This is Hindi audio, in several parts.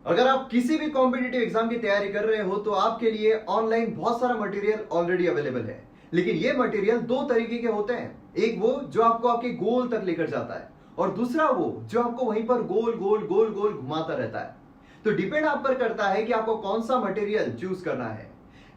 अगर आप किसी भी कॉम्पिटिटिव एग्जाम की तैयारी कर रहे हो तो आपके लिए ऑनलाइन बहुत सारा मटेरियल ऑलरेडी अवेलेबल है। लेकिन ये मटेरियल दो तरीके के होते हैं, एक वो जो आपको आपके गोल तक लेकर जाता है और दूसरा वो जो आपको वहीं पर गोल गोल गोल गोल घुमाता रहता है। तो डिपेंड आप पर करता है कि आपको कौन सा मटेरियल चूज करना है।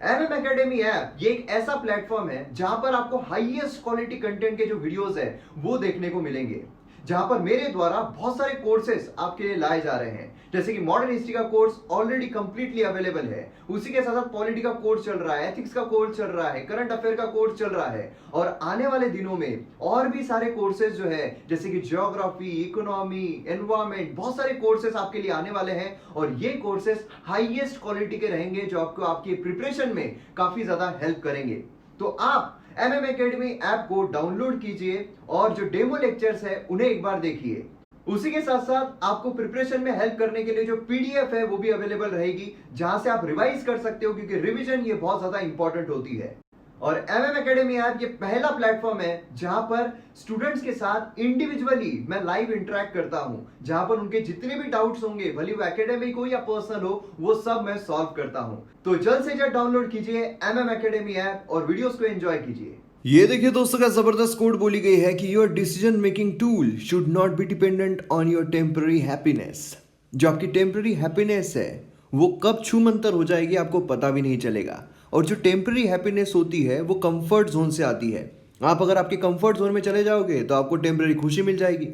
एमएम एकेडमी ऐप ये एक ऐसा प्लेटफॉर्म है जहां पर आपको हाईएस्ट क्वालिटी कंटेंट के जो वीडियोस है वो देखने को मिलेंगे, जहां पर मेरे द्वारा बहुत सारे कोर्सेस आपके लिए लाए जा रहे हैं। जैसे कि मॉडर्न हिस्ट्री का कोर्स ऑलरेडी कंप्लीटली अवेलेबल है, उसी के साथ साथ पॉलिटी का कोर्स चल रहा है, एथिक्स का कोर्स चल रहा है, करंट अफेयर का कोर्स चल रहा है और आने वाले दिनों में और भी सारे कोर्सेज जो है जैसे कि ज्योग्राफी, इकोनॉमी, एनवायरमेंट, बहुत सारे कोर्सेज आपके लिए आने वाले हैं और ये कोर्सेज हाईएस्ट क्वालिटी के रहेंगे जो आपको आपकी प्रिपरेशन में काफी ज्यादा हेल्प करेंगे। तो आप एमएम एकेडमी ऐप को डाउनलोड कीजिए और जो डेमो लेक्चर्स है उन्हें एक बार देखिए। उसी के साथ साथ आपको प्रिपरेशन में हेल्प करने के लिए जो पीडीएफ है वो भी अवेलेबल रहेगी, जहां से आप रिवाइज कर सकते हो, क्योंकि रिवीजन ये बहुत ज्यादा इंपॉर्टेंट होती है। और एमएम एकेडमी ऐप ये पहला प्लेटफॉर्म है जहां पर स्टूडेंट्स के साथ इंडिविजुअली मैं लाइव इंटरेक्ट करता हूं, जहां पर उनके जितने भी डाउट्स होंगे, भले वो एकेडमिक हो या पर्सनल हो, वो सब मैं सॉल्व करता हूं। तो जल्द से जल्द डाउनलोड कीजिए एमएम एकेडमी ऐप और वीडियोस को एंजॉय कीजिए। ये देखिए दोस्तों, का जबरदस्त कोड बोली गई है कि your decision making tool should not be dependent on your temporary happiness. जो आपकी टेम्पररी हैप्पीनेस है वो कब छूमंतर हो जाएगी आपको पता भी नहीं चलेगा। और जो टेम्पररी हैप्पीनेस होती है वो कंफर्ट जोन से आती है। आप अगर आपके कंफर्ट जोन में चले जाओगे तो आपको टेम्पररी खुशी मिल जाएगी,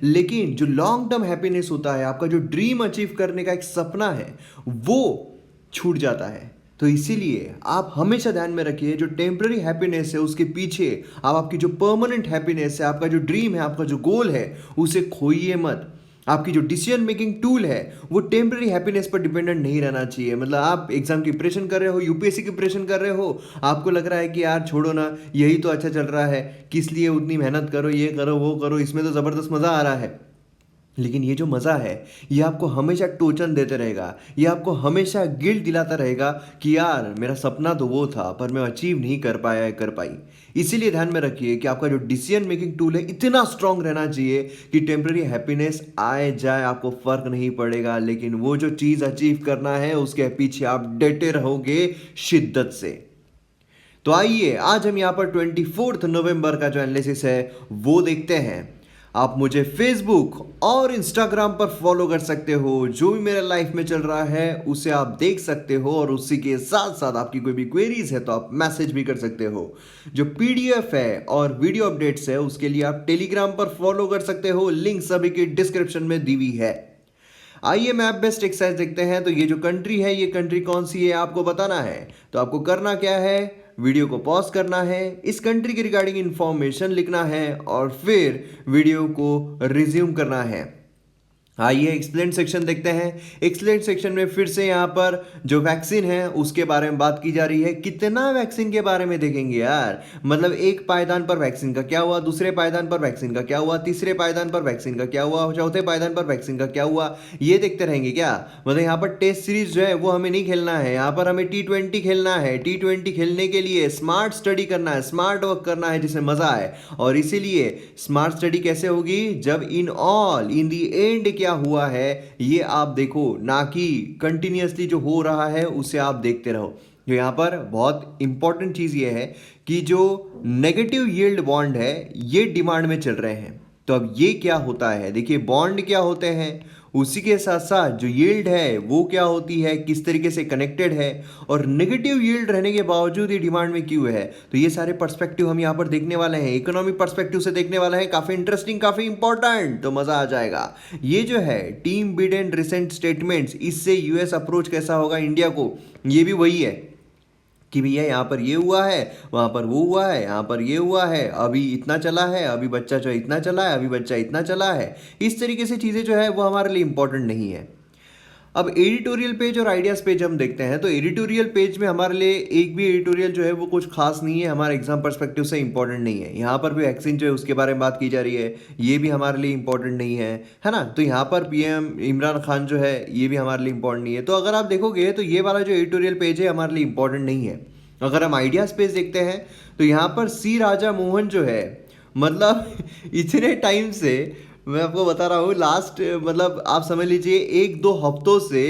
लेकिन जो लॉन्ग टर्म हैप्पीनेस होता है, आपका जो ड्रीम अचीव करने का एक सपना है, वो छूट जाता है। तो इसीलिए आप हमेशा ध्यान में रखिए, जो टेम्पररी हैप्पीनेस है उसके पीछे आप आपकी जो परमानेंट हैप्पीनेस है, आपका जो ड्रीम है, आपका जो गोल है, उसे खोइए मत। आपकी जो डिसीजन मेकिंग टूल है वो टेम्पररी हैप्पीनेस पर डिपेंडेंट नहीं रहना चाहिए। मतलब आप एग्जाम की प्रिपरेशन कर रहे हो, यूपीएससी की प्रिपरेशन कर रहे हो, आपको लग रहा है कि यार छोड़ो ना, यही तो अच्छा चल रहा है, किस लिए उतनी मेहनत करो, ये करो वो करो, इसमें तो ज़बरदस्त मज़ा आ रहा है। लेकिन ये जो मज़ा है ये आपको हमेशा टोचन देते रहेगा, ये आपको हमेशा गिल्ट दिलाता रहेगा कि यार मेरा सपना तो वो था पर मैं अचीव नहीं कर पाया या कर पाई। इसीलिए ध्यान में रखिए कि आपका जो डिसीजन मेकिंग टूल है इतना स्ट्रांग रहना चाहिए कि टेम्पररी हैप्पीनेस आए जाए आपको फर्क नहीं पड़ेगा, लेकिन वो जो चीज़ अचीव करना है उसके पीछे आप डटे रहोगे शिद्दत से। तो आइए आज हम यहाँ पर 24 नवंबर का जो एनालिसिस है वो देखते हैं। आप मुझे फेसबुक और इंस्टाग्राम पर फॉलो कर सकते हो, जो भी मेरे लाइफ में चल रहा है उसे आप देख सकते हो और उसी के साथ साथ आपकी कोई भी क्वेरीज है तो आप मैसेज भी कर सकते हो। जो पीडीएफ है और वीडियो अपडेट्स है उसके लिए आप टेलीग्राम पर फॉलो कर सकते हो, लिंक सभी की डिस्क्रिप्शन में दी हुई है। आइए मैप बेस्ड एक्सरसाइज देखते हैं। तो ये जो कंट्री है ये कंट्री कौन सी है आपको बताना है। तो आपको करना क्या है, वीडियो को पॉज करना है, इस कंट्री के रिगार्डिंग इंफॉर्मेशन लिखना है और फिर वीडियो को रिज्यूम करना है। आइए एक्सप्लेन सेक्शन देखते हैं। एक्सप्लेन सेक्शन में फिर से यहाँ पर जो वैक्सीन है उसके बारे में बात की जा रही है। कितना वैक्सीन के बारे में देखेंगे यार, मतलब एक पायदान पर वैक्सीन का क्या हुआ, दूसरे पायदान पर वैक्सीन का क्या हुआ, तीसरे पायदान पर वैक्सीन का क्या हुआ, चौथे पायदान पर वैक्सीन का क्या हुआ, ये देखते रहेंगे क्या। मतलब यहाँ पर टेस्ट सीरीज जो है वो हमें नहीं खेलना है, यहाँ पर हमें T20 खेलना है। T20 खेलने के लिए स्मार्ट स्टडी करना है, स्मार्ट वर्क करना है जिसमें मजा आए। और इसीलिए स्मार्ट स्टडी कैसे होगी, जब in all in the and क्या हुआ है ये आप देखो, ना कि कंटिन्यूअसली जो हो रहा है उसे आप देखते रहो। जो यहाँ पर बहुत इंपॉर्टेंट चीज़ ये है कि जो नेगेटिव यील्ड बॉन्ड है ये डिमांड में चल रहे हैं। तो अब ये क्या होता है, देखिए बॉन्ड क्या होते हैं, उसी के साथ साथ जो यील्ड है वो क्या होती है, किस तरीके से कनेक्टेड है, और नेगेटिव यील्ड रहने के बावजूद ये डिमांड में क्यों है। तो ये सारे पर्सपेक्टिव हम यहाँ पर देखने वाले हैं, इकोनॉमिक पर्सपेक्टिव से देखने वाले हैं। काफ़ी इंटरेस्टिंग, काफ़ी इंपॉर्टेंट, तो मज़ा आ जाएगा। ये जो है टीम बिडेन रिसेंट स्टेटमेंट्स, इससे यूएस अप्रोच कैसा होगा इंडिया को, ये भी वही है कि भैया यहाँ पर ये हुआ है, वहाँ पर वो हुआ है, यहाँ पर ये हुआ है, अभी इतना चला है, अभी बच्चा जो इतना चला है, अभी बच्चा इतना चला है। इस तरीके से चीज़ें जो है वो हमारे लिए इंपॉर्टेंट नहीं है। अब एडिटोरियल पेज और आइडियाज़ पेज हम देखते हैं। तो एडिटोरियल पेज में हमारे लिए एक भी एडिटोरियल जो है वो कुछ खास नहीं है, हमारे एग्जाम पर्सपेक्टिव से इंपॉर्टेंट नहीं है। यहाँ पर भी वैक्सीन जो है उसके बारे में बात की जा रही है, ये भी हमारे लिए इंपॉर्टेंट नहीं है ना। तो यहाँ पर पीएम इमरान खान जो है ये भी हमारे लिए इंपॉर्टेंट नहीं है। तो अगर आप देखोगे तो ये वाला जो एडिटोरियल पेज है हमारे लिए इंपॉर्टेंट नहीं है। अगर हम आइडियाज़ पेज देखते हैं तो यहाँ पर सी राजा मोहन जो है, मतलब इतने टाइम से मैं आपको बता रहा हूँ लास्ट मतलब आप समझ लीजिए 1-2 हफ्तों से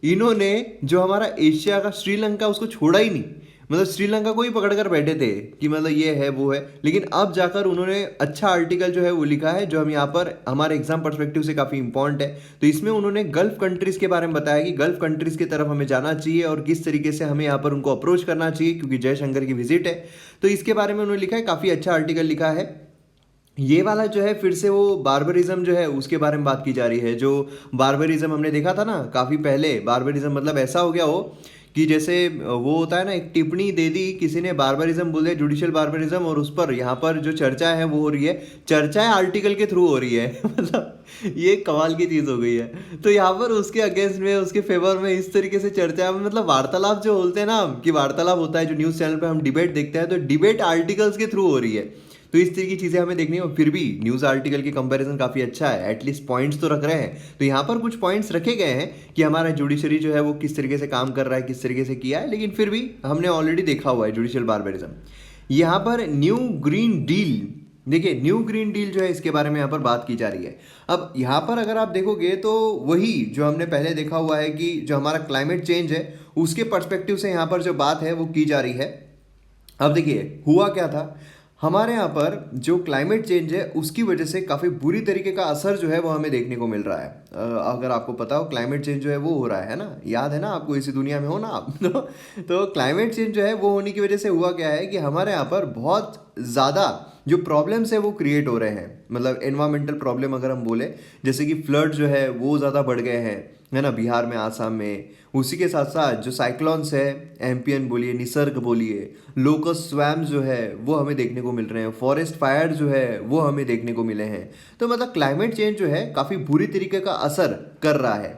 इन्होंने जो हमारा एशिया का श्रीलंका उसको छोड़ा ही नहीं। मतलब श्रीलंका को ही पकड़ कर बैठे थे कि मतलब ये है वो है, लेकिन अब जाकर उन्होंने अच्छा आर्टिकल जो है वो लिखा है जो हम यहाँ पर हमारे एग्जाम पर्सपेक्टिव से काफ़ी इंपॉर्टेंट है। तो इसमें उन्होंने गल्फ कंट्रीज के बारे में बताया कि गल्फ कंट्रीज की तरफ हमें जाना चाहिए और किस तरीके से हमें यहाँ पर उनको अप्रोच करना चाहिए, क्योंकि जयशंकर की विजिट है। तो इसके बारे में उन्होंने लिखा है, काफ़ी अच्छा आर्टिकल लिखा है। ये वाला जो है फिर से वो बार्बरिज्म जो है उसके बारे में बात की जा रही है। जो बार्बरिज्म हमने देखा था ना काफ़ी पहले, बार्बरिज्म मतलब ऐसा हो गया हो कि जैसे वो होता है ना, एक टिप्पणी दे दी किसी ने, बार्बरिज्म बोल दिया, जुडिशियल बार्बरिज्म, और उस पर यहाँ पर जो चर्चा है वो हो रही है, चर्चाएं आर्टिकल के थ्रू हो रही है। मतलब ये कमाल की चीज़ हो गई है। तो यहाँ पर उसके अगेंस्ट में, उसके फेवर में इस तरीके से चर्चा, मतलब वार्तालाप जो बोलते हैं ना कि वार्तालाप होता है, जो न्यूज़ चैनल पर हम डिबेट देखते हैं, तो डिबेट आर्टिकल्स के थ्रू हो रही है। तो इस तरह की चीज़ें हमें देखनी है। और फिर भी न्यूज़ आर्टिकल की कंपैरिजन काफ़ी अच्छा है, एटलीस्ट पॉइंट्स तो रख रहे हैं। तो यहाँ पर कुछ पॉइंट्स रखे गए हैं कि हमारा जुडिशरी जो है वो किस तरीके से काम कर रहा है, किस तरीके से किया है, लेकिन फिर भी हमने ऑलरेडी देखा हुआ है जुडिशियल बार्बरिज्म। यहाँ पर न्यू ग्रीन डील, देखिए न्यू ग्रीन डील जो है इसके बारे में यहाँ पर बात की जा रही है। अब यहाँ पर अगर आप देखोगे तो वही जो हमने पहले देखा हुआ है कि जो हमारा क्लाइमेट चेंज है उसके पर्सपेक्टिव से यहाँ पर जो बात है वो की जा रही है। अब देखिए हुआ क्या था, हमारे यहाँ पर जो क्लाइमेट चेंज है उसकी वजह से काफ़ी बुरी तरीके का असर जो है वो हमें देखने को मिल रहा है। अगर आपको पता हो क्लाइमेट चेंज जो है वो हो रहा है ना, याद है ना आपको, इसी दुनिया में हो ना आप। तो क्लाइमेट चेंज जो है वो होने की वजह से हुआ क्या है कि हमारे यहाँ पर बहुत ज़्यादा जो प्रॉब्लम्स है वो क्रिएट हो रहे हैं। मतलब एनवायरमेंटल प्रॉब्लम अगर हम बोले, जैसे कि फ्लड जो है वो ज़्यादा बढ़ गए हैं, है ना, बिहार में, आसाम में। उसी के साथ साथ जो साइक्लोन्स है, एम्पियन बोलिए, निसर्ग बोलिए, लोकस स्वैम्स जो है वो हमें देखने को मिल रहे हैं, फॉरेस्ट फायर जो है वो हमें देखने को मिले हैं। तो मतलब क्लाइमेट चेंज जो है काफ़ी बुरी तरीके का असर कर रहा है।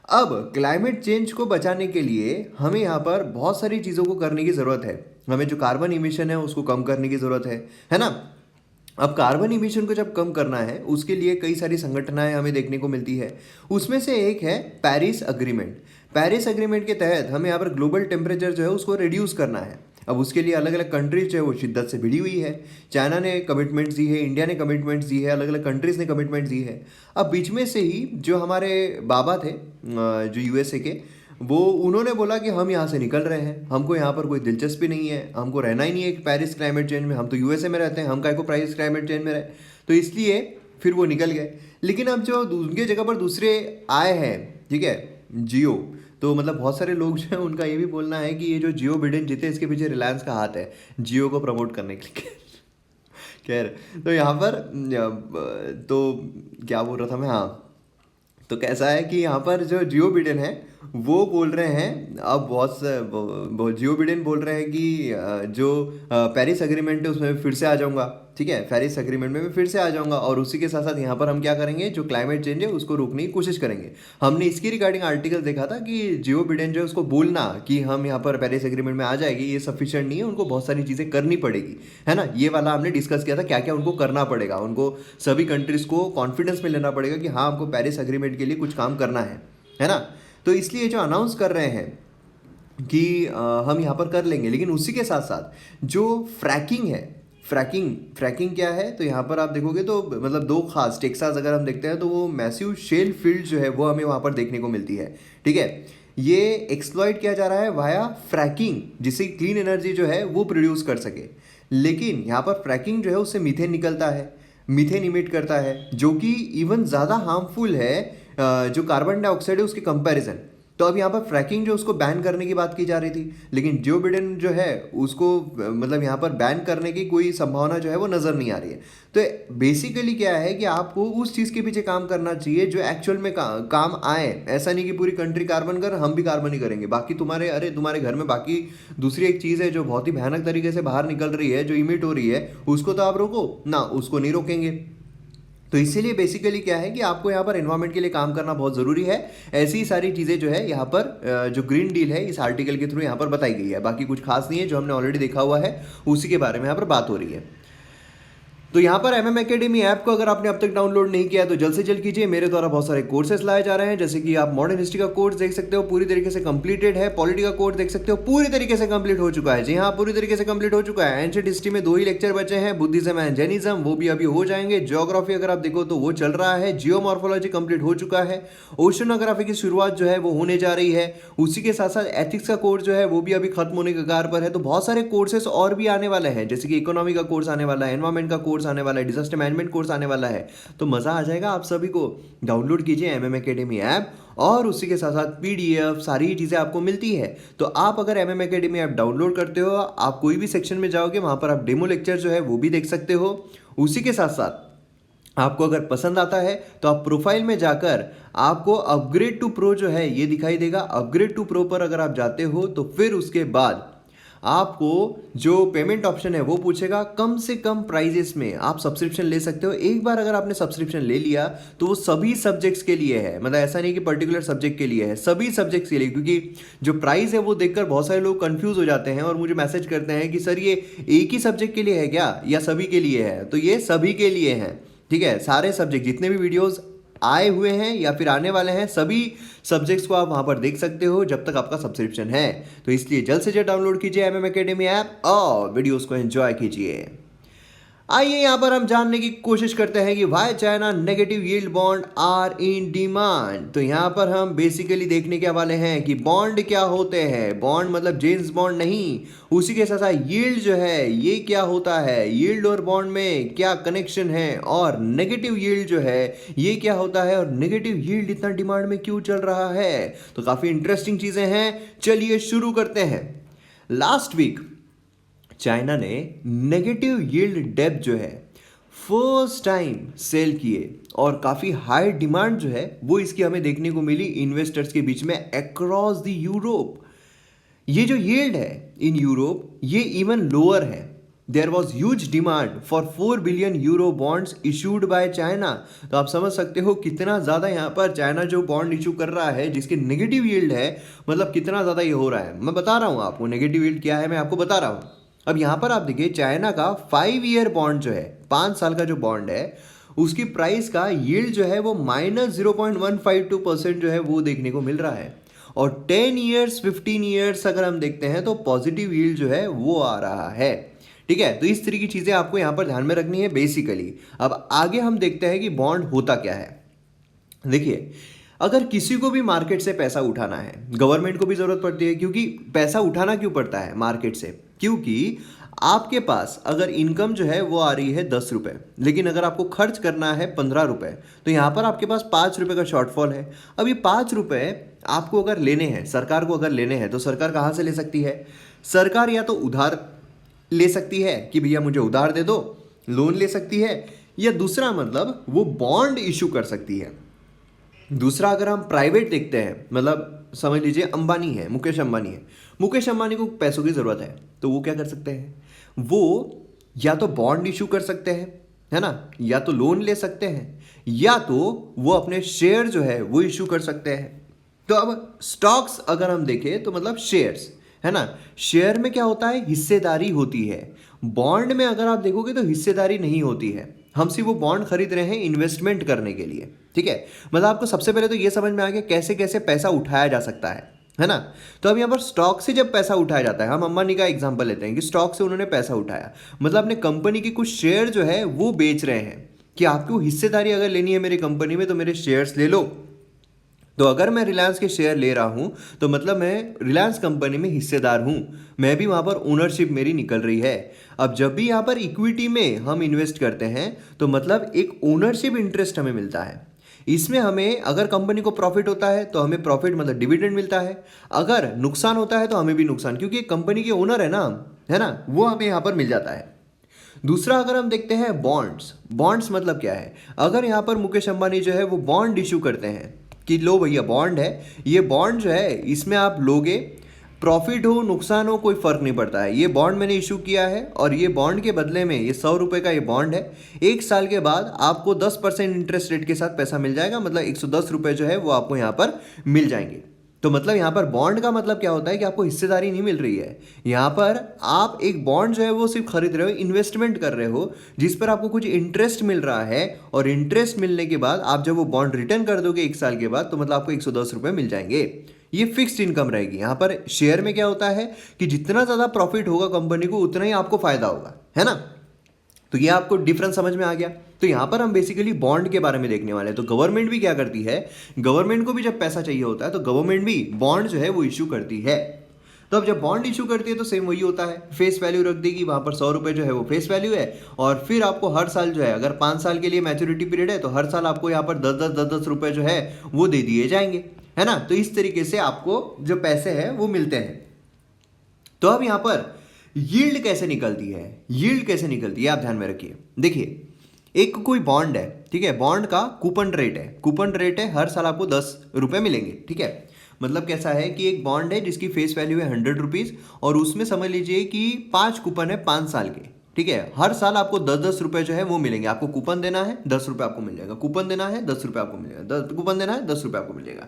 अब क्लाइमेट चेंज को बचाने के लिए हमें यहाँ पर बहुत सारी चीज़ों को करने की ज़रूरत है। हमें जो कार्बन इमिशन है उसको कम करने की ज़रूरत है ना। अब कार्बन इमिशन को जब कम करना है उसके लिए कई सारी संगठनाएं हमें देखने को मिलती है। उसमें से एक है पेरिस अग्रीमेंट। पेरिस अग्रीमेंट के तहत हमें यहाँ पर ग्लोबल टेम्परेचर जो है उसको रिड्यूस करना है। अब उसके लिए अलग अलग कंट्रीज जो है वो शिद्दत से भिड़ी हुई है। चाइना ने कमिटमेंट्स दी है, इंडिया ने कमिटमेंट्स दी है, अलग अलग कंट्रीज ने कमिटमेंट्स दी है। अब बीच में से ही जो हमारे बाबा थे जो यूएसए के, वो उन्होंने बोला कि हम यहाँ से निकल रहे हैं, हमको यहाँ पर कोई दिलचस्पी नहीं है, हमको रहना ही नहीं है पेरिस क्लाइमेट चेंज में, हम तो यूएसए में रहते हैं, हम काहे को पेरिस क्लाइमेट चेंज में रहे। तो इसलिए फिर वो निकल गए। लेकिन अब जो उनके जगह पर दूसरे आए हैं, ठीक है, जियो, तो मतलब बहुत सारे लोग जो है उनका ये भी बोलना है कि ये जो जियो बिडेन जीते इसके पीछे रिलायंस का हाथ है जियो को प्रमोट करने के लिए। खैर, तो यहाँ पर तो क्या बोल रहा था मैं, हाँ, तो कैसा है कि यहाँ पर जो जियो बिडेन है वो बोल रहे हैं, अब जियो बिडेन बोल रहे हैं कि जो पेरिस एग्रीमेंट है उसमें फिर से आ जाऊंगा, ठीक है, पेरिस एग्रीमेंट में मैं फिर से आ जाऊंगा, और उसी के साथ साथ यहाँ पर हम क्या करेंगे, जो क्लाइमेट चेंज है उसको रोकने की कोशिश करेंगे। हमने इसकी रिगार्डिंग आर्टिकल देखा था कि जियो बिडेन जो है उसको बोलना कि हम यहाँ पर पेरिस एग्रीमेंट में आ जाएगी ये सफिशिएंट नहीं है, उनको बहुत सारी चीज़ें करनी पड़ेगी, है ना। ये वाला हमने डिस्कस किया था क्या क्या उनको करना पड़ेगा, उनको सभी कंट्रीज को कॉन्फिडेंस में लेना पड़ेगा कि हाँ हमको पेरिस एग्रीमेंट के लिए कुछ काम करना है ना। तो इसलिए जो अनाउंस कर रहे हैं कि हम यहाँ पर कर लेंगे, लेकिन उसी के साथ साथ जो फ्रैकिंग है, फ्रैकिंग क्या है, तो यहाँ पर आप देखोगे तो मतलब दो खास टेक्सास अगर हम देखते हैं तो वो मैसिव शेल फील्ड जो है वो हमें वहाँ पर देखने को मिलती है, ठीक है। ये एक्सप्लॉइट किया जा रहा है वाया फ्रैकिंग, जिससे क्लीन एनर्जी जो है वो प्रोड्यूस कर सके। लेकिन यहाँ पर फ्रैकिंग जो है उससे मीथेन निकलता है, मीथेन इमिट करता है, जो कि इवन ज़्यादा हार्मफुल है जो कार्बन डाइऑक्साइड है उसके कंपैरिजन। तो अब यहाँ पर फ्रैकिंग जो उसको बैन करने की बात की जा रही थी, लेकिन जो बिडेन जो है उसको मतलब यहाँ पर बैन करने की कोई संभावना जो है वो नज़र नहीं आ रही है। तो बेसिकली क्या है कि आपको उस चीज़ के पीछे काम करना चाहिए जो एक्चुअल में काम आए। ऐसा नहीं कि पूरी कंट्री कार्बन कर, हम भी कार्बन ही करेंगे, बाकी तुम्हारे घर में बाकी दूसरी एक चीज़ है जो बहुत ही भयानक तरीके से बाहर निकल रही है, जो इमिट हो रही है, उसको तो आप रोको ना, उसको नहीं रोकेंगे। तो इसीलिए बेसिकली क्या है कि आपको यहाँ पर एनवायरनमेंट के लिए काम करना बहुत ज़रूरी है। ऐसी ही सारी चीज़ें जो है यहाँ पर जो ग्रीन डील है इस आर्टिकल के थ्रू यहाँ पर बताई गई है। बाकी कुछ खास नहीं है, जो हमने ऑलरेडी देखा हुआ है उसी के बारे में यहाँ पर बात हो रही है। तो यहाँ पर MM Academy ऐप को अगर आपने अब तक डाउनलोड नहीं किया है तो जल्द से जल्द कीजिए। मेरे द्वारा बहुत सारे कोर्सेज लाए जा रहे हैं, जैसे कि आप मॉडर्न हिस्ट्री का कोर्स देख सकते हो, पूरी तरीके से कंप्लीटेड है। पॉलिटी का कोर्स देख सकते हो, पूरी तरीके से कंप्लीट हो चुका है। जी हाँ, पूरी तरीके से कंप्लीट हो चुका है। एंशिएंट हिस्ट्री में 2 ही लेक्चर बचे हैं, बुद्धिज्म एंड जैनिज्म, वो भी अभी हो जाएंगे। ज्योग्राफी अगर आप देखो तो वो चल रहा है। जियोमॉर्फोलॉजी कंप्लीट हो चुका है। ओशनोग्राफी की शुरुआत जो है वो होने जा रही है। उसी के साथ साथ एथिक्स का कोर्स जो है वो भी अभी खत्म होने के कगार पर है। तो बहुत सारे कोर्सेस और भी आने वाले हैं, जैसे कि इकोनॉमी का कोर्स आने वाला है, एनवायरमेंट का कोर्स आने वाला है, डिजास्टर मैनेजमेंट कोर्स आने वाला है। तो मजा आ जाएगा आप सभी को। डाउनलोड कीजिए MM Academy ऐप, और उसी के साथ साथ PDF सारी चीजें आपको मिलती है। तो आप अगर MM Academy ऐप डाउनलोड करते हो, आप कोई भी सेक्शन में जाओगे, वहां पर आप डेमो लेक्चर जो है वो भी देख सकते हो। उसी के साथ साथ आपको अगर पसंद आता है तो आप प्रोफाइल में जाकर आपको अपग्रेड टू प्रो जो है ये दिखाई देगा। अपग्रेड टू प्रो पर अगर आप जाते हो तो फिर उसके बाद आपको जो पेमेंट ऑप्शन है वो पूछेगा। कम से कम प्राइजेस में आप सब्सक्रिप्शन ले सकते हो। एक बार अगर आपने सब्सक्रिप्शन ले लिया तो वो सभी सब्जेक्ट्स के लिए है, मतलब ऐसा नहीं कि पर्टिकुलर सब्जेक्ट के लिए है, सभी सब्जेक्ट्स के लिए। क्योंकि जो प्राइस है वो देखकर बहुत सारे लोग कंफ्यूज हो जाते हैं और मुझे मैसेज करते हैं कि सर ये एक ही सब्जेक्ट के लिए है क्या, या सभी के लिए है? तो ये सभी के लिए है, ठीक है। सारे सब्जेक्ट जितने भी वीडियोस आए हुए हैं या फिर आने वाले हैं, सभी सब्जेक्ट्स को आप वहां पर देख सकते हो जब तक आपका सब्सक्रिप्शन है। तो इसलिए जल्द से जल्द डाउनलोड कीजिए MM Academy ऐप और वीडियोस को एंजॉय कीजिए। आइए यहाँ पर हम जानने की कोशिश करते हैं कि why China negative yield bond are in demand. तो यहाँ पर हम बेसिकली देखने के वाले हैं कि बॉन्ड क्या होते हैं। बॉन्ड मतलब जेम्स बॉन्ड नहीं, उसी के साथ साथ यील्ड जो है ये क्या होता है, यील्ड और बॉन्ड में क्या कनेक्शन है, और नेगेटिव यील्ड जो है ये क्या होता है, और नेगेटिव यील्ड इतना डिमांड में क्यों चल रहा है। तो काफी इंटरेस्टिंग चीजें हैं, चलिए शुरू करते हैं। लास्ट वीक चाइना ने नेगेटिव यील्ड डेब्ट जो है फर्स्ट टाइम सेल किए, और काफ़ी हाई डिमांड जो है वो इसकी हमें देखने को मिली इन्वेस्टर्स के बीच में अक्रॉस द यूरोप। ये जो यील्ड है इन यूरोप ये इवन लोअर है। There was huge demand for 4 billion euro bonds issued by China. तो आप समझ सकते हो कितना ज़्यादा यहाँ पर चाइना जो बॉन्ड इशू कर रहा है जिसकी नेगेटिव यील्ड है, मतलब कितना ज़्यादा ये हो रहा है। मैं बता रहा हूँ आपको नेगेटिव यील्ड क्या है, मैं आपको बता रहा हूँ। अब यहाँ पर आप देखिए चाइना का 5 ईयर बॉन्ड जो है, 5 साल का जो बॉन्ड है, उसकी प्राइस का यील्ड जो है वो -0.152% जो है वो देखने को मिल रहा है। और 10 ईयर्स 15 ईयर्स अगर हम देखते हैं तो पॉजिटिव यील्ड जो है वो आ रहा है, ठीक है। तो इस तरह की चीज़ें आपको यहाँ पर ध्यान में रखनी है बेसिकली। अब आगे हम देखते हैं कि बॉन्ड होता क्या है। देखिए, अगर किसी को भी मार्केट से पैसा उठाना है, गवर्नमेंट को भी जरूरत पड़ती है, क्योंकि पैसा उठाना क्यों पड़ता है मार्केट से, क्योंकि आपके पास अगर इनकम जो है वो आ रही है 10 रुपये, लेकिन अगर आपको खर्च करना है 15 रुपये, तो यहाँ पर आपके पास 5 रुपये का शॉर्टफॉल है। अब ये 5 रुपये आपको अगर लेने हैं, सरकार को अगर लेने हैं, तो सरकार कहाँ से ले सकती है? सरकार या तो उधार ले सकती है कि भैया मुझे उधार दे दो, लोन ले सकती है, या दूसरा मतलब वो बॉन्ड इशू कर सकती है। दूसरा अगर हम प्राइवेट देखते हैं, मतलब समझ लीजिए अंबानी है, मुकेश अंबानी है, मुकेश अंबानी को पैसों की ज़रूरत है, तो वो क्या कर सकते हैं? वो या तो बॉन्ड इशू कर सकते हैं, है ना, या तो लोन ले सकते हैं, या तो वो अपने शेयर जो है वो इशू कर सकते हैं। तो अब स्टॉक्स अगर हम देखें तो मतलब शेयर्स, है ना, शेयर में क्या होता है? हिस्सेदारी होती है। बॉन्ड में अगर आप देखोगे तो हिस्सेदारी नहीं होती है। हम सिर्फ वो बॉन्ड खरीद रहे हैं इन्वेस्टमेंट करने के लिए, ठीक है। मतलब आपको सबसे पहले तो ये समझ में आ गया कैसे कैसे पैसा उठाया जा सकता है ना। तो अब यहाँ पर स्टॉक से जब पैसा उठाया जाता है, हम अंबानी का एग्जांपल लेते हैं कि स्टॉक से उन्होंने पैसा उठाया, मतलब अपने कंपनी की कुछ शेयर जो है वो बेच रहे हैं कि आपको हिस्सेदारी अगर लेनी है मेरी कंपनी में तो मेरे शेयर्स ले लो। तो अगर मैं रिलायंस के शेयर ले रहा हूं तो मतलब मैं रिलायंस कंपनी में हिस्सेदार हूं, मैं भी वहां पर ओनरशिप मेरी निकल रही है। अब जब भी यहां पर इक्विटी में हम इन्वेस्ट करते हैं तो मतलब एक ओनरशिप इंटरेस्ट हमें मिलता है। इसमें हमें अगर कंपनी को प्रॉफिट होता है तो हमें प्रॉफिट मतलब डिविडेंड मिलता है, अगर नुकसान होता है तो हमें भी नुकसान, क्योंकि कंपनी के ओनर है ना, वो हमें यहाँ पर मिल जाता है। दूसरा अगर हम देखते हैं बॉन्ड्स, बॉन्ड्स मतलब क्या है? अगर यहाँ पर मुकेश अंबानी जो है वो बॉन्ड इशू करते हैं कि लो भैया बॉन्ड है, ये बॉन्ड जो है इसमें आप लोगे, प्रॉफिट हो नुकसान हो कोई फर्क नहीं पड़ता है, ये बॉन्ड मैंने इशू किया है और ये बॉन्ड के बदले में ये 100 रुपये का ये बॉन्ड है, 1 साल के बाद आपको 10% इंटरेस्ट रेट के साथ पैसा मिल जाएगा, मतलब 110 रुपये जो है वो आपको यहाँ पर मिल जाएंगे। तो मतलब यहाँ पर बॉन्ड का मतलब क्या होता है कि आपको हिस्सेदारी नहीं मिल रही है। यहाँ पर आप एक बॉन्ड जो है वो सिर्फ खरीद रहे हो, इन्वेस्टमेंट कर रहे हो, जिस पर आपको कुछ इंटरेस्ट मिल रहा है, और इंटरेस्ट मिलने के बाद आप जब वो बॉन्ड रिटर्न कर दोगे 1 साल के बाद, तो मतलब आपको 110 रुपये मिल जाएंगे। ये फिक्स्ड इनकम रहेगी। यहाँ पर शेयर में क्या होता है कि जितना ज़्यादा प्रॉफिट होगा कंपनी को, उतना ही आपको फायदा होगा, है ना। तो ये आपको डिफरेंस समझ में आ गया। तो यहाँ पर हम बेसिकली बॉन्ड के बारे में देखने वाले हैं। तो गवर्नमेंट भी क्या करती है, गवर्नमेंट को भी जब पैसा चाहिए होता है तो गवर्नमेंट भी बॉन्ड जो है वो इशू करती है। तो अब जब बॉन्ड इशू करती है तो सेम वही होता है, फेस वैल्यू रख देगी, वहाँ पर 100 रुपये जो है वो फेस वैल्यू है, और फिर आपको हर साल जो है, अगर 5 साल के लिए मैच्योरिटी पीरियड है तो हर साल आपको यहाँ पर 10-10 रुपये जो है वो दे दिए जाएंगे, है ना। तो इस तरीके से आपको जो पैसे हैं वो मिलते हैं। तो अब यहाँ पर यील्ड कैसे निकलती है, यील्ड कैसे निकलती है आप ध्यान में रखिए। देखिए, एक कोई बॉन्ड है, ठीक है, बॉन्ड का कूपन रेट है, कूपन रेट है, हर साल आपको 10 रुपये मिलेंगे, ठीक है। मतलब कैसा है कि एक बॉन्ड है जिसकी फेस वैल्यू है 100 रुपीज़, और उसमें समझ लीजिए कि 5 कूपन है 5 साल के, ठीक है। हर साल आपको 10-10 रुपये जो है वो मिलेंगे। आपको कूपन देना है, 10 रुपये आपको मिल जाएगा, कूपन देना है 10 रुपये आपको मिलेगा, 10 कूपन देना है 10 रुपये आपको मिल जाएगा।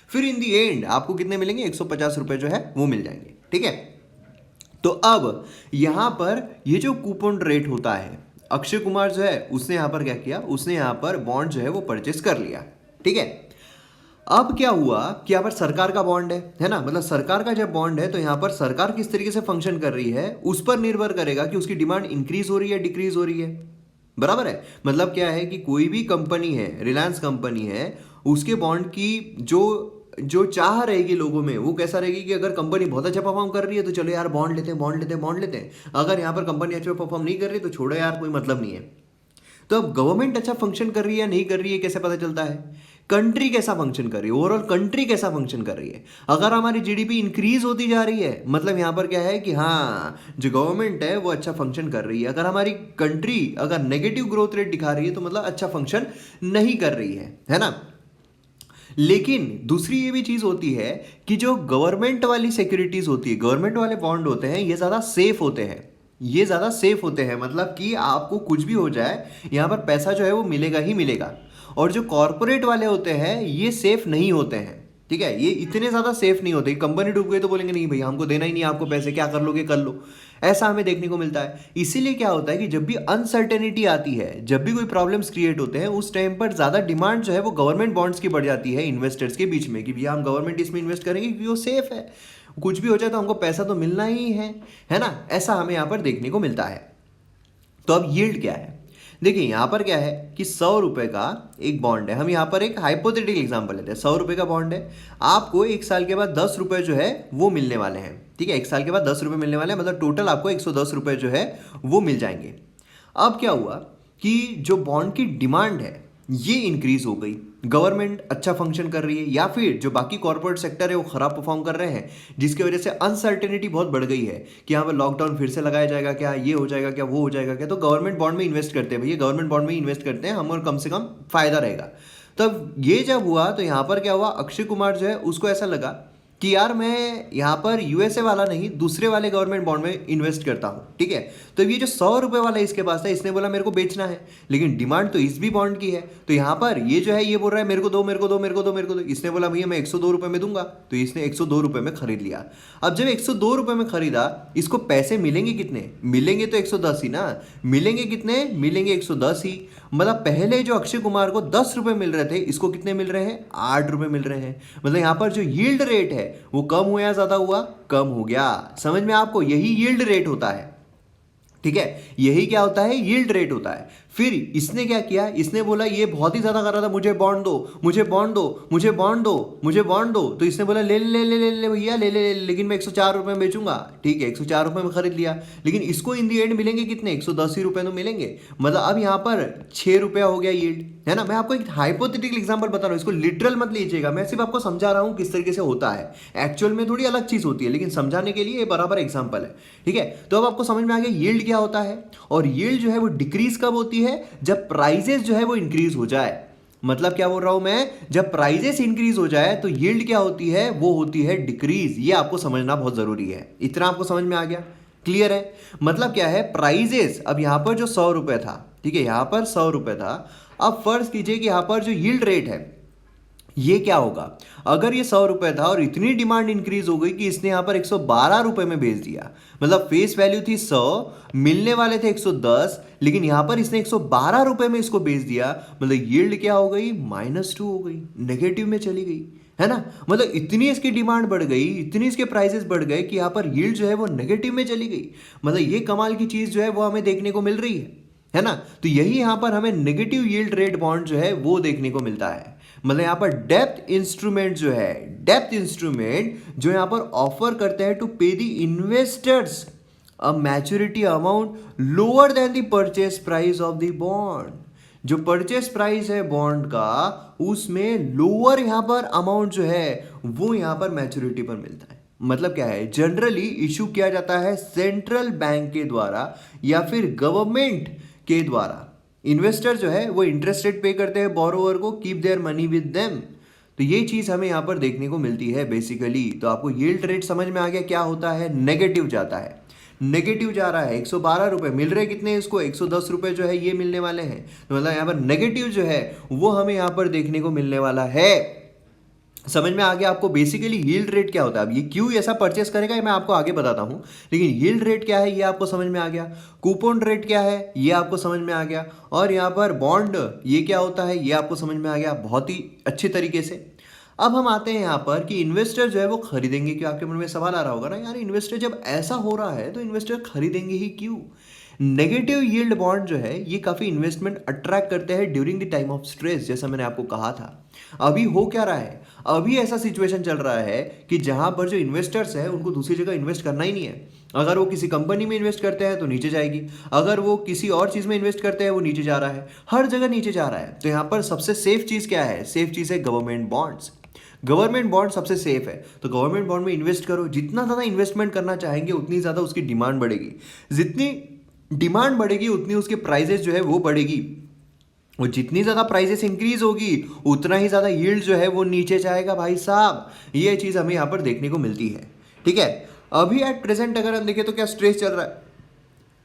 फिर इन दी एंड आपको कितने मिलेंगे, 150 रुपये जो है वो मिल जाएंगे, ठीक है। तो अब यहाँ पर ये जो कूपन रेट होता है, अक्षय कुमार जो है उसने यहाँ पर क्या किया, उसने यहाँ पर बॉन्ड जो है वो परचेस कर लिया, ठीक है। अब क्या हुआ कि यहाँ पर सरकार का बॉन्ड है ना, मतलब सरकार का जब बॉन्ड है तो यहाँ पर सरकार किस तरीके से फंक्शन कर रही है उस पर निर्भर करेगा कि उसकी डिमांड इंक्रीज हो रही है, डिक्रीज हो रही है, बराबर है। मतलब क्या है कि कोई भी कंपनी है, रिलायंस कंपनी है, उसके बॉन्ड की जो चाह रहेगी लोगों में वो कैसा रहेगी कि अगर कंपनी बहुत अच्छा परफॉर्म कर रही है तो चलो यार बॉन्ड लेते हैं, बॉन्ड लेते हैं, बॉन्ड लेते हैं। अगर यहाँ पर कंपनी अच्छा परफॉर्म नहीं कर रही तो छोड़ो यार, कोई मतलब नहीं है। तो अब गवर्नमेंट अच्छा फंक्शन कर रही है या नहीं कर रही है कैसे पता चलता है, कंट्री कैसा फंक्शन कर रही है, ओवरऑल कंट्री कैसा फंक्शन कर रही है। अगर हमारी जीडीपी इंक्रीज होती जा रही है, मतलब यहाँ पर क्या है कि हाँ जो गवर्नमेंट है वो अच्छा फंक्शन कर रही है। अगर हमारी कंट्री अगर नेगेटिव ग्रोथ रेट दिखा रही है तो मतलब अच्छा फंक्शन नहीं कर रही है ना। लेकिन दूसरी ये भी चीज होती है कि जो गवर्नमेंट वाली सिक्योरिटीज होती है, गवर्नमेंट वाले बॉन्ड होते हैं, ये ज्यादा सेफ होते हैं, ये ज्यादा सेफ होते हैं। मतलब कि आपको कुछ भी हो जाए यहाँ पर पैसा जो है वो मिलेगा ही मिलेगा। और जो कॉर्पोरेट वाले होते हैं ये सेफ नहीं होते हैं, ठीक है, ये इतने ज्यादा सेफ नहीं होते। कंपनी डूब गई तो बोलेंगे नहीं भैया हमको देना ही नहीं आपको पैसे, क्या कर लोगे कर लो, ऐसा हमें देखने को मिलता है। इसीलिए क्या होता है कि जब भी अनसर्टेनिटी आती है, जब भी कोई प्रॉब्लम्स क्रिएट होते हैं, उस टाइम पर ज्यादा डिमांड जो है वो गवर्नमेंट बॉन्ड्स की बढ़ जाती है इन्वेस्टर्स के बीच में कि भैया हम गवर्नमेंट इसमें इन्वेस्ट करेंगे क्योंकि वो सेफ है, कुछ भी हो जाए तो हमको पैसा तो मिलना ही है ना। ऐसा हमें यहाँ पर देखने को मिलता है। तो अब यील्ड क्या है, देखिए यहाँ पर क्या है कि 100 रुपये का एक बॉन्ड है। हम यहाँ पर एक हाइपोथेटिकल एग्जांपल लेते हैं, 100 रुपये का बॉन्ड है, आपको 1 साल के बाद 10 रुपये जो है वो मिलने वाले हैं, ठीक है। 1 साल के बाद 10 रुपये मिलने वाले हैं, मतलब टोटल आपको 110 रुपये जो है वो मिल जाएंगे। अब क्या हुआ कि जो बॉन्ड की डिमांड है ये इंक्रीज हो गई, गवर्नमेंट अच्छा फंक्शन कर रही है, या फिर जो बाकी कॉर्पोरेट सेक्टर है वो खराब परफॉर्म कर रहे हैं, जिसकी वजह से अनसर्टेनिटी बहुत बढ़ गई है कि यहाँ पर लॉकडाउन फिर से लगाया जाएगा क्या, ये हो जाएगा क्या, वो हो जाएगा क्या। तो गवर्नमेंट बॉन्ड में इन्वेस्ट करते हैं, भैया गवर्नमेंट बॉन्ड में इन्वेस्ट करते हैं हम, और कम से कम फायदा रहेगा। तब ये जब हुआ तो यहाँ पर क्या हुआ, अक्षय कुमार जो है उसको ऐसा लगा कि यार मैं यहाँ पर यूएसए वाला नहीं दूसरे वाले गवर्नमेंट बॉन्ड में इन्वेस्ट करता हूँ, ठीक है। तो ये जो 100 रुपये वाला इसके पास है, इसने बोला मेरे को बेचना है, लेकिन डिमांड तो इस भी बॉन्ड की है। तो यहाँ पर ये जो है ये बोल रहा है मेरे को दो, मेरे को दो, मेरे को दो, मेरे को दो। इसने बोला भैया मैं 102 रुपये में दूंगा, तो इसने 102 रुपये में खरीद लिया। अब जब 102 रुपये में खरीदा, इसको पैसे मिलेंगे कितने, मिलेंगे तो 110 ही ना, मिलेंगे कितने, मिलेंगे 110 ही। मतलब पहले जो अक्षय कुमार को 10 रुपये मिल रहे थे, इसको कितने मिल रहे हैं, 8 रुपये मिल रहे हैं। मतलब यहाँ पर जो यील्ड रेट है वो कम हुआ या ज्यादा हुआ, कम हो गया। समझ में आपको, यही यील्ड रेट होता है, ठीक है, यही क्या होता है, यील्ड रेट होता है। फिर इसने क्या किया, इसने बोला ये बहुत ही ज्यादा कर रहा था, मुझे बॉन्ड दो, मुझे बॉन्ड दो, मुझे बॉन्ड दो, मुझे बॉन्ड दो। तो इसने बोला ले ले ले ले ले भैया ले ले, लेकिन मैं 104 रुपये में बेचूंगा, ठीक है, 104 रुपये में खरीद लिया। लेकिन इसको इन दी एंड मिलेंगे कितने, 110 ही रुपये तो मिलेंगे। मतलब अब यहाँ पर 6 रुपया हो गया यील्ड, है ना। मैं आपको एक हाइपोथेटिकल एग्जांपल बता रहा हूँ, इसको लिटरल मत लीजिएगा, मैं सिर्फ आपको समझा रहा हूँ किस तरीके से होता है। एक्चुअल में थोड़ी अलग चीज होती है, लेकिन समझाने के लिए ये बराबर एग्जांपल है, ठीक है। तो अब आपको समझ में आ गया यील्ड क्या होता है। और यील्ड जो है वो डिक्रीज कब होती है, जब प्राइजेस जो है वो इंक्रीज हो जाए। मतलब क्या बोल रहा हूं मैं, जब प्राइजेस इंक्रीज हो जाए तो यील्ड क्या होती है, वो होती है डिक्रीज। ये आपको समझना बहुत जरूरी है। इतना आपको समझ में आ गया, क्लियर है। मतलब क्या है, प्राइजेस, अब यहां पर जो 100 रुपए था, ठीक है, यहां पर 100 रुपए था। अब फर्ज कीजिए कि यहां पर जो यील्ड रेट है ये क्या होगा, अगर ये 100 रुपये था और इतनी डिमांड इंक्रीज हो गई कि इसने यहाँ पर 112 रुपये में बेच दिया, मतलब फेस वैल्यू थी 100, मिलने वाले थे 110, लेकिन यहाँ पर इसने 112 रुपये में इसको बेच दिया, मतलब यील्ड क्या हो गई, -2 हो गई, नेगेटिव में चली गई, है ना। मतलब इतनी इसकी डिमांड बढ़ गई, इतनी इसके प्राइसेस बढ़ गए कि यहाँ पर यील्ड जो है वो नेगेटिव में चली गई। मतलब ये कमाल की चीज़ जो है वो हमें देखने को मिल रही है ना। तो यही यहाँ पर हमें नेगेटिव यील्ड रेट बॉन्ड जो है वो देखने को मिलता है। मतलब यहाँ पर डेप्थ इंस्ट्रूमेंट जो यहाँ पर ऑफर करते हैं टू पे the investors a maturity amount lower than the purchase price of the bond. जो परचेस प्राइस है बॉन्ड का, उसमें लोअर यहाँ पर अमाउंट जो है वो यहाँ पर मैच्योरिटी पर मिलता है। मतलब क्या है, जनरली इशू किया जाता है सेंट्रल बैंक के द्वारा या फिर गवर्नमेंट के द्वारा। इन्वेस्टर जो है वो इंटरेस्ट रेट पे करते हैं बोरोवर को, keep their money with them. तो ये चीज़ हमें यहाँ पर देखने को मिलती है बेसिकली। तो आपको यील्ड रेट समझ में आ गया क्या होता है, नेगेटिव जाता है, नेगेटिव जा रहा है। 112 रुपये मिल रहे, कितने इसको 110 रुपये जो है ये मिलने वाले हैं। तो मतलब यहाँ पर नेगेटिव जो है वो हमें यहाँ पर देखने को मिलने वाला है। समझ में आ गया आपको बेसिकली यील्ड रेट क्या होता है। अब ये क्यों ऐसा परचेस करेगा ये मैं आपको आगे बताता हूँ, लेकिन यील्ड रेट क्या है ये आपको समझ में आ गया, कूपन रेट क्या है ये आपको समझ में आ गया, और यहाँ पर बॉन्ड ये क्या होता है ये आपको समझ में आ गया बहुत ही अच्छे तरीके से। अब हम आते हैं यहाँ पर कि इन्वेस्टर जो है वो खरीदेंगे क्यों। आपके मन में सवाल आ रहा होगा ना, यार इन्वेस्टर जब ऐसा हो रहा है तो इन्वेस्टर खरीदेंगे ही क्यों। नेगेटिव यील्ड बॉन्ड जो है ये काफ़ी इन्वेस्टमेंट अट्रैक्ट करते हैं during the time of stress, जैसा मैंने आपको कहा था। अभी हो क्या रहा है, अभी ऐसा सिचुएशन चल रहा है कि जहां पर जो इन्वेस्टर्स है उनको दूसरी जगह इन्वेस्ट करना ही नहीं है। अगर वो किसी कंपनी में इन्वेस्ट करते हैं तो नीचे जाएगी, अगर वो किसी और चीज़ में इन्वेस्ट करते हैं वो नीचे जा रहा है, हर जगह नीचे जा रहा है। तो यहाँ पर सबसे सेफ चीज़ क्या है, सेफ चीज़ है गवर्नमेंट बॉन्ड्स। गवर्नमेंट बॉन्ड सबसे सेफ है, तो गवर्नमेंट बॉन्ड में इन्वेस्ट करो। जितना ज़्यादा इन्वेस्टमेंट करना चाहेंगे उतनी ज़्यादा उसकी डिमांड बढ़ेगी, जितनी डिमांड बढ़ेगी उतनी उसके प्राइजेस जो है वो बढ़ेगी, और जितनी ज़्यादा प्राइसेस इंक्रीज होगी उतना ही ज़्यादा यील्ड जो है वो नीचे जाएगा भाई साहब। ये चीज़ हमें यहाँ पर देखने को मिलती है, ठीक है। अभी एट प्रेजेंट अगर हम देखें तो क्या स्ट्रेस चल रहा है,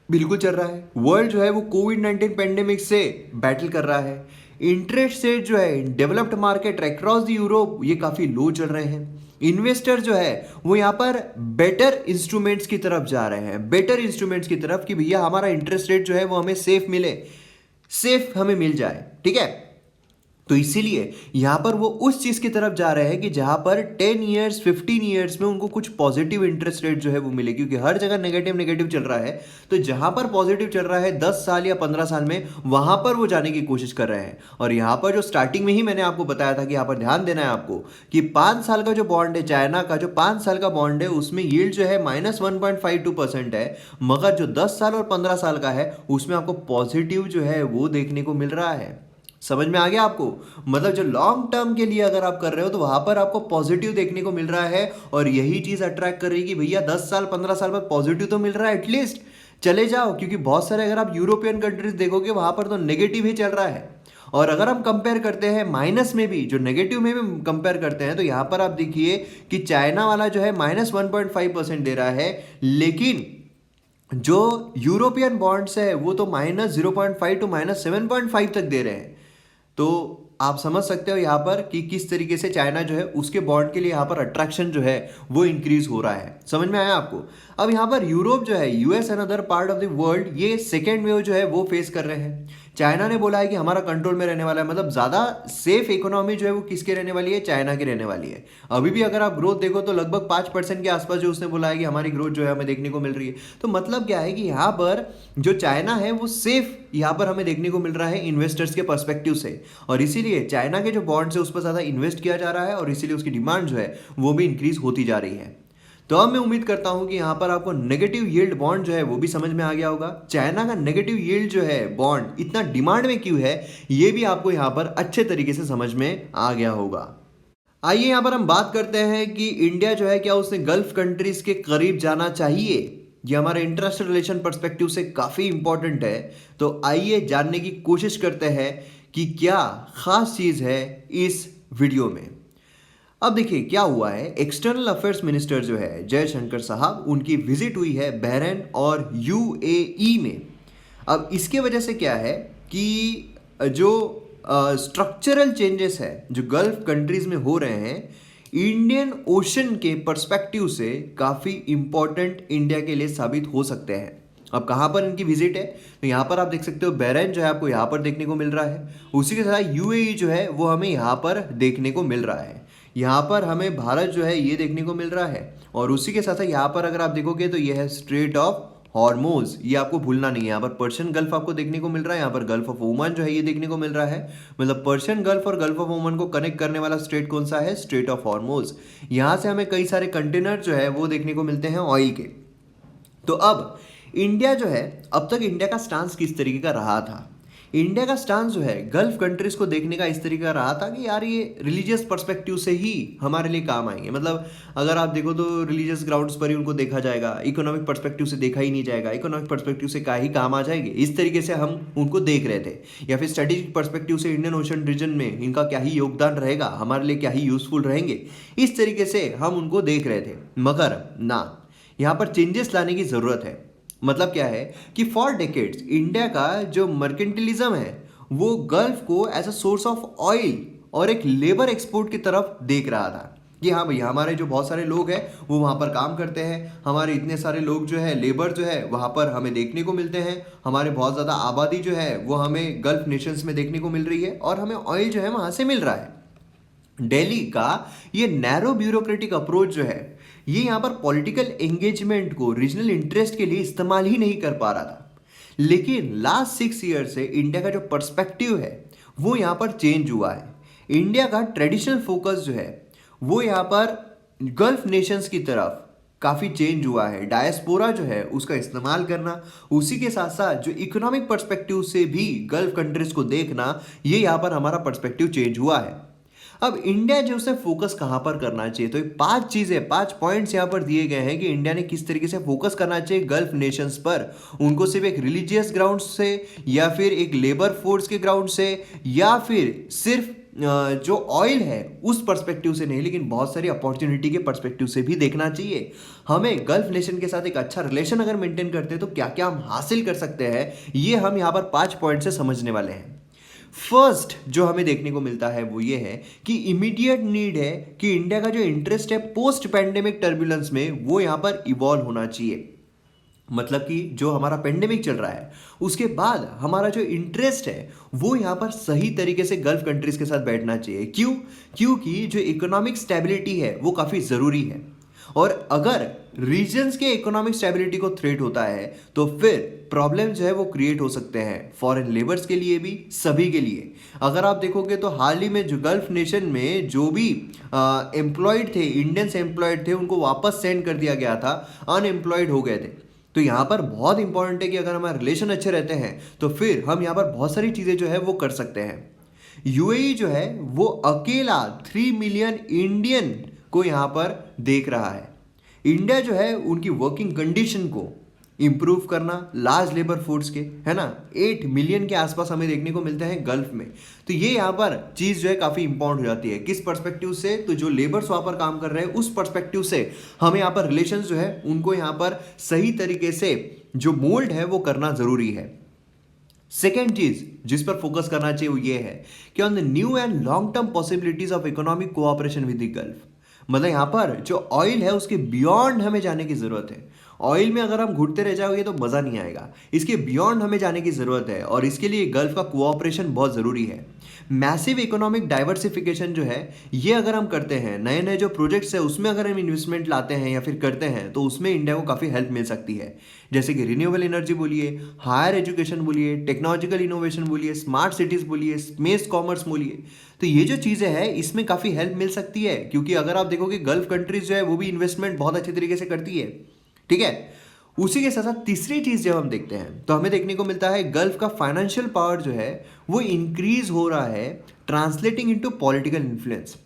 बिल्कुल चल रहा है। वर्ल्ड जो है वो कोविड-19 पेंडेमिक से बैटल कर रहा है। इंटरेस्ट रेट जो है developed market across the Europe ये काफ़ी लो चल रहे हैं। इन्वेस्टर जो है वो यहाँ पर बेटर इंस्ट्रूमेंट्स की तरफ जा रहे हैं, बेटर इंस्ट्रूमेंट्स की तरफ कि भैया हमारा इंटरेस्ट रेट जो है वो हमें सेफ मिले, सेफ हमें मिल जाए, ठीक है। तो इसीलिए यहां पर वो उस चीज की तरफ जा रहे हैं कि जहां पर 10 ईयर्स 15 ईयर्स में उनको कुछ पॉजिटिव इंटरेस्ट रेट जो है वो मिले, क्योंकि हर जगह नेगेटिव नेगेटिव चल रहा है। तो जहां पर पॉजिटिव चल रहा है 10 साल या 15 साल में, वहां पर वो जाने की कोशिश कर रहे हैं। और यहां पर जो स्टार्टिंग में ही मैंने आपको बताया था कि यहां पर ध्यान देना है आपको कि 5 साल का जो बॉन्ड है, चाइना का जो 5 साल का बॉन्ड है, उसमें यील्ड जो है -1.52% है, मगर जो 10 साल और 15 साल का है उसमें आपको पॉजिटिव जो है वो देखने को मिल रहा है। समझ में आ गया आपको, मतलब जो लॉन्ग टर्म के लिए अगर आप कर रहे हो तो वहां पर आपको पॉजिटिव देखने को मिल रहा है, और यही चीज अट्रैक्ट कर रही है कि भैया 10 साल 15 साल बाद पॉजिटिव तो मिल रहा है, एटलीस्ट चले जाओ। क्योंकि बहुत सारे अगर आप यूरोपियन कंट्रीज देखोगे वहां पर तो नेगेटिव ही चल रहा है। और अगर हम कंपेयर करते हैं माइनस में भी, जो नेगेटिव में भी कंपेयर करते हैं, तो यहां पर आप देखिए कि चाइना वाला जो है -1.5% दे रहा है, लेकिन जो यूरोपियन बॉन्ड्स है वो तो -0.5 टू -7.5 तक दे रहे हैं। तो आप समझ सकते हो यहाँ पर कि किस तरीके से चाइना जो है उसके बॉन्ड के लिए यहाँ पर अट्रैक्शन जो है वो इंक्रीज हो रहा है। समझ में आया आपको। अब यहाँ पर यूरोप जो है, US and other part of the world, ये सेकेंड वेव जो है वो फेस कर रहे हैं। चाइना ने बोला है कि हमारा कंट्रोल में रहने वाला है, मतलब ज़्यादा सेफ इकोनॉमी जो है वो किसके रहने वाली है, चाइना की रहने वाली है। अभी भी अगर आप ग्रोथ देखो तो लगभग 5% के आसपास जो उसने बोला है कि हमारी ग्रोथ जो है हमें देखने को मिल रही है। तो मतलब क्या है कि यहाँ पर जो चाइना है वो सेफ यहाँ पर हमें देखने को मिल रहा है इन्वेस्टर्स के पर्सपेक्टिव से, और इसीलिए चाइना के जो बॉन्ड्स है उस पर ज़्यादा इन्वेस्ट किया जा रहा है, और इसीलिए उसकी डिमांड जो है वो भी इंक्रीज होती जा रही है। तो अब मैं उम्मीद करता हूं कि यहां पर आपको नेगेटिव यील्ड बॉन्ड जो है वो भी समझ में आ गया होगा। चाइना का नेगेटिव यील्ड जो है बॉन्ड इतना डिमांड में क्यों है ये भी आपको यहां पर अच्छे तरीके से समझ में आ गया होगा। आइए यहां पर हम बात करते हैं कि इंडिया जो है क्या उसने गल्फ कंट्रीज के करीब जाना चाहिए। ये हमारे इंटरनेशनल रिलेशन पर्सपेक्टिव से काफ़ी इंपॉर्टेंट है। तो आइए जानने की कोशिश करते हैं कि क्या खास चीज़ है इस वीडियो में। अब देखिए क्या हुआ है, एक्सटर्नल अफेयर्स मिनिस्टर जो है जयशंकर साहब, उनकी विजिट हुई है बहरीन और यूएई में। अब इसके वजह से क्या है कि जो स्ट्रक्चरल चेंजेस है जो गल्फ कंट्रीज में हो रहे हैं, इंडियन ओशन के पर्सपेक्टिव से काफ़ी इंपॉर्टेंट इंडिया के लिए साबित हो सकते हैं। अब कहाँ पर इनकी विजिट है, तो यहाँ पर आप देख सकते हो बहरीन जो है आपको यहाँ पर देखने को मिल रहा है, उसी के साथ यूएई जो है वो हमें यहाँ पर देखने को मिल रहा है, यहाँ पर हमें भारत जो है ये देखने को मिल रहा है, और उसी के साथ यहाँ पर अगर आप देखोगे तो ये है स्ट्रेट ऑफ हॉर्मोज, ये आपको भूलना नहीं है। यहाँ पर पर्शियन गल्फ आपको देखने को मिल रहा है, यहाँ पर गल्फ ऑफ ओमान जो है ये देखने को मिल रहा है। मतलब पर्शियन गल्फ और गल्फ ऑफ ओमान को कनेक्ट करने वाला स्ट्रेट कौन सा है, स्ट्रेट ऑफ हॉर्मोज। यहाँ से हमें कई सारे कंटेनर जो है वो देखने को मिलते हैं ऑयल के। तो अब इंडिया जो है, अब तक इंडिया का स्टांस किस तरीके का रहा था, इंडिया का स्टांस जो है गल्फ कंट्रीज को देखने का इस तरीके का रहा था कि यार ये रिलीजियस पर्सपेक्टिव से ही हमारे लिए काम आएंगे। मतलब अगर आप देखो तो रिलीजियस ग्राउंड्स पर ही उनको देखा जाएगा, इकोनॉमिक पर्सपेक्टिव से देखा ही नहीं जाएगा, इकोनॉमिक पर्सपेक्टिव से क्या ही काम आ जाएंगे, इस तरीके से हम उनको देख रहे थे। या फिर स्ट्रेटेजिक पर्सपेक्टिव से इंडियन ओशन रीजन में इनका क्या ही योगदान रहेगा, हमारे लिए क्या ही यूजफुल रहेंगे, इस तरीके से हम उनको देख रहे थे। मगर ना, यहाँ पर चेंजेस लाने की ज़रूरत है। मतलब क्या है कि फॉर डेकेड्स इंडिया का जो मर्केंटिलिज्म है वो गल्फ को as a source of oil और एक लेबर एक्सपोर्ट की तरफ देख रहा था कि हाँ भैया हमारे जो बहुत सारे लोग हैं वो वहाँ पर काम करते हैं, हमारे इतने सारे लोग जो है लेबर जो है वहाँ पर हमें देखने को मिलते हैं, हमारे बहुत ज़्यादा आबादी जो है वो हमें गल्फ नेशंस में देखने को मिल रही है और हमें ऑयल जो है वहाँ से मिल रहा है। दिल्ली का ये नैरो ब्यूरोक्रेटिक अप्रोच जो है ये यहाँ पर पॉलिटिकल एंगेजमेंट को रीजनल इंटरेस्ट के लिए इस्तेमाल ही नहीं कर पा रहा था। लेकिन लास्ट 6 ईयर से इंडिया का जो पर्सपेक्टिव है वो यहाँ पर चेंज हुआ है। इंडिया का ट्रेडिशनल फोकस जो है वो यहाँ पर गल्फ नेशंस की तरफ काफ़ी चेंज हुआ है। डायस्पोरा जो है उसका इस्तेमाल करना, उसी के साथ साथ जो इकोनॉमिक पर्सपेक्टिव से भी गल्फ कंट्रीज को देखना, ये यहाँ पर हमारा पर्सपेक्टिव चेंज हुआ है। अब इंडिया जो उसे फोकस कहाँ पर करना चाहिए, तो 5 चीज़ें 5 पॉइंट्स यहाँ पर दिए गए हैं कि इंडिया ने किस तरीके से फोकस करना चाहिए गल्फ नेशंस पर। उनको सिर्फ एक रिलीजियस ग्राउंड से या फिर एक लेबर फोर्स के ग्राउंड से या फिर सिर्फ जो ऑयल है उस पर्सपेक्टिव से नहीं, लेकिन बहुत सारी अपॉर्चुनिटी के पर्सपेक्टिव से भी देखना चाहिए। हमें गल्फ नेशन के साथ एक अच्छा रिलेशन अगर मेंटेन करते हैं तो क्या क्या हम हासिल कर सकते हैं, ये हम यहाँ पर 5 पॉइंट से समझने वाले हैं। फर्स्ट जो हमें देखने को मिलता है वो ये है कि इमीडिएट नीड है कि इंडिया का जो इंटरेस्ट है पोस्ट पैंडेमिक टर्बुलेंस में वो यहाँ पर इवॉल्व होना चाहिए। मतलब कि जो हमारा पेंडेमिक चल रहा है उसके बाद हमारा जो इंटरेस्ट है वो यहाँ पर सही तरीके से गल्फ कंट्रीज के साथ बैठना चाहिए। क्यों? क्योंकि जो इकोनॉमिक स्टेबिलिटी है वो काफ़ी ज़रूरी है, और अगर रीजन्स के इकोनॉमिक स्टेबिलिटी को थ्रेट होता है तो फिर प्रॉब्लम जो है वो क्रिएट हो सकते हैं फॉरेन लेबर्स के लिए भी, सभी के लिए। अगर आप देखोगे तो हाल ही में जो गल्फ नेशन में जो भी एम्प्लॉयड थे, इंडियंस एम्प्लॉयड थे, उनको वापस सेंड कर दिया गया था, अनएम्प्लॉयड हो गए थे। तो यहाँ पर बहुत इंपॉर्टेंट है कि अगर हमारे रिलेशन अच्छे रहते हैं तो फिर हम यहाँ पर बहुत सारी चीज़ें जो है वो कर सकते हैं। यूएई जो है वो अकेला 3 मिलियन इंडियन को यहाँ पर देख रहा है। इंडिया जो है उनकी वर्किंग कंडीशन को इम्प्रूव करना, लार्ज लेबर फोर्स के, है ना, 8 मिलियन के आसपास हमें देखने को मिलते हैं गल्फ में। तो ये यहाँ पर चीज़ जो है काफ़ी इंपॉर्टेंट हो जाती है। किस पर्सपेक्टिव से? तो जो लेबर्स वहाँ पर काम कर रहे हैं उस पर्सपेक्टिव से हमें यहाँ पर रिलेशन जो है उनको यहाँ पर सही तरीके से जो मोल्ड है वो करना ज़रूरी है। सेकेंड चीज जिस पर फोकस करना चाहिए वो ये है कि on the new and long term possibilities of economic cooperation with the gulf. मतलब यहाँ पर जो ऑयल है उसके बियॉन्ड हमें जाने की ज़रूरत है। ऑयल में अगर हम घुटते रह जाओगे तो मज़ा नहीं आएगा, इसके बियॉन्ड हमें जाने की ज़रूरत है, और इसके लिए गल्फ का कोऑपरेशन बहुत ज़रूरी है। मैसिव इकोनॉमिक डाइवर्सिफिकेशन जो है ये अगर हम करते हैं, नए नए जो प्रोजेक्ट्स है उसमें अगर हम इन्वेस्टमेंट लाते हैं या फिर करते हैं तो उसमें इंडिया को काफ़ी हेल्प मिल सकती है। जैसे कि रिन्यूएबल एनर्जी बोलिए, हायर एजुकेशन बोलिए, टेक्नोलॉजिकल इनोवेशन बोलिए, स्मार्ट सिटीज़ बोलिए, स्पेस कॉमर्स बोलिए, तो ये जो चीज़ें हैं इसमें काफ़ी हेल्प मिल सकती है। क्योंकि अगर आप देखोगे गल्फ कंट्रीज जो है वो भी इन्वेस्टमेंट बहुत अच्छे तरीके से करती है, ठीक है। उसी के साथ साथ तीसरी चीज़ जब हम देखते हैं तो हमें देखने को मिलता है गल्फ का फाइनेंशियल पावर जो है वो इंक्रीज हो रहा है, ट्रांसलेटिंग इनटू पॉलिटिकल इन्फ्लुएंस।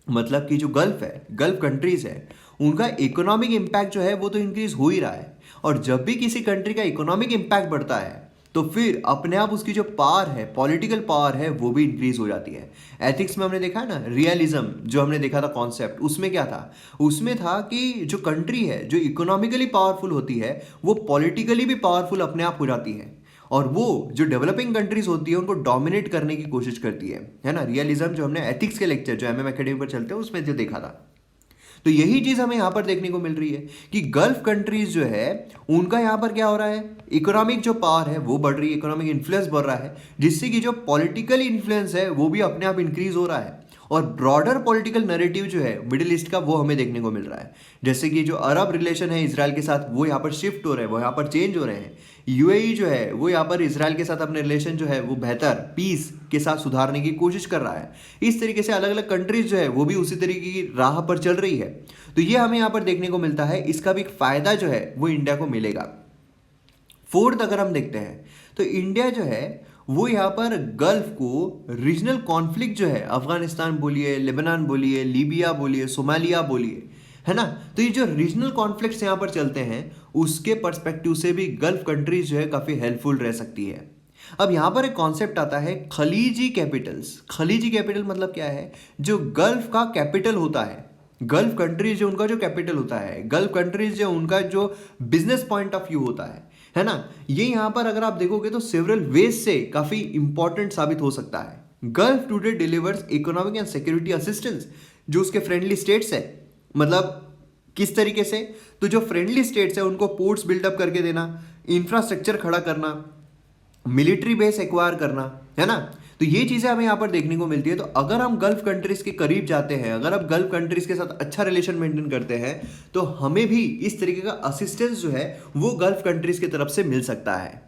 मतलब कि जो गल्फ है, गल्फ कंट्रीज है, उनका इकोनॉमिक इम्पैक्ट जो है वो तो इंक्रीज हो ही रहा है, और जब भी किसी कंट्री का इकोनॉमिक इम्पैक्ट बढ़ता है तो फिर अपने आप उसकी जो पावर है, पॉलिटिकल पावर है, वो भी इंक्रीज हो जाती है। एथिक्स में हमने देखा है ना, रियलिज्म जो हमने देखा था कॉन्सेप्ट, उसमें क्या था? उसमें था कि जो कंट्री है जो इकोनॉमिकली पावरफुल होती है वो पॉलिटिकली भी पावरफुल अपने आप हो जाती है। और वो जो डेवलपिंग कंट्रीज होती है उनको डोमिनेट करने की कोशिश करती है ना। रियलिज्म जो हमने एथिक्स के लेक्चर जो एमएम एकेडमी पर चलते हैं उसमें जो देखा था, तो यही चीज हमें यहां पर देखने को मिल रही है कि गल्फ कंट्रीज जो है उनका यहां पर क्या हो रहा है, इकोनॉमिक जो पावर है वो बढ़ रही है, इकोनॉमिक इन्फ्लुएंस बढ़ रहा है, जिससे कि जो पॉलिटिकल इन्फ्लुएंस है वो भी अपने आप इंक्रीज हो रहा है। और ब्रॉडर पॉलिटिकल नैरेटिव जो है मिडिल ईस्ट का वो हमें देखने को मिल रहा है। जैसे कि जो अरब रिलेशन है इसराइल के साथ वो यहाँ पर शिफ्ट हो रहे हैं, वो यहाँ पर चेंज हो रहे हैं। यूएई जो है वो यहाँ पर इसराइल के साथ अपने रिलेशन जो है वो बेहतर पीस के साथ सुधारने की कोशिश कर रहा है। इस तरीके से अलग अलग कंट्रीज जो है वो भी उसी तरीके की राह पर चल रही है। तो ये हमें यहाँ पर देखने को मिलता है, इसका भी एक फायदा जो है वो इंडिया को मिलेगा। फोर्थ अगर हम देखते हैं तो इंडिया जो है वो यहाँ पर गल्फ को रीजनल कॉन्फ्लिक्ट जो है, अफगानिस्तान बोलिए, लेबनान बोलिए, लीबिया बोलिए, सोमालिया बोलिए, है ना, तो ये जो रीजनल कॉन्फ्लिक्ट्स यहाँ पर चलते हैं उसके पर्सपेक्टिव से भी गल्फ कंट्रीज जो है काफ़ी हेल्पफुल रह सकती है। अब यहाँ पर एक कॉन्सेप्ट आता है खलीजी कैपिटल्स। खलीजी कैपिटल मतलब क्या है, जो गल्फ का कैपिटल होता है, गल्फ कंट्रीज जो उनका जो कैपिटल होता है, गल्फ कंट्रीज जो उनका जो बिजनेस पॉइंट ऑफ व्यू होता है ना, ये यहाँ पर अगर आप देखोगे तो सेवरल वेज से काफी इंपॉर्टेंट साबित हो सकता है। Gulf today delivers economic and security assistance जो उसके फ्रेंडली स्टेट्स है, मतलब किस तरीके से, तो जो फ्रेंडली स्टेट्स है उनको पोर्ट्स बिल्डअप करके देना, इंफ्रास्ट्रक्चर खड़ा करना, मिलिट्री बेस एक्वायर करना, है ना, तो ये चीजें हमें यहाँ पर देखने को मिलती है। तो अगर हम गल्फ कंट्रीज के करीब जाते हैं, अगर आप गल्फ कंट्रीज के साथ अच्छा रिलेशन मेंटेन करते हैं, तो हमें भी इस तरीके का असिस्टेंस जो है वो गल्फ कंट्रीज की तरफ से मिल सकता है।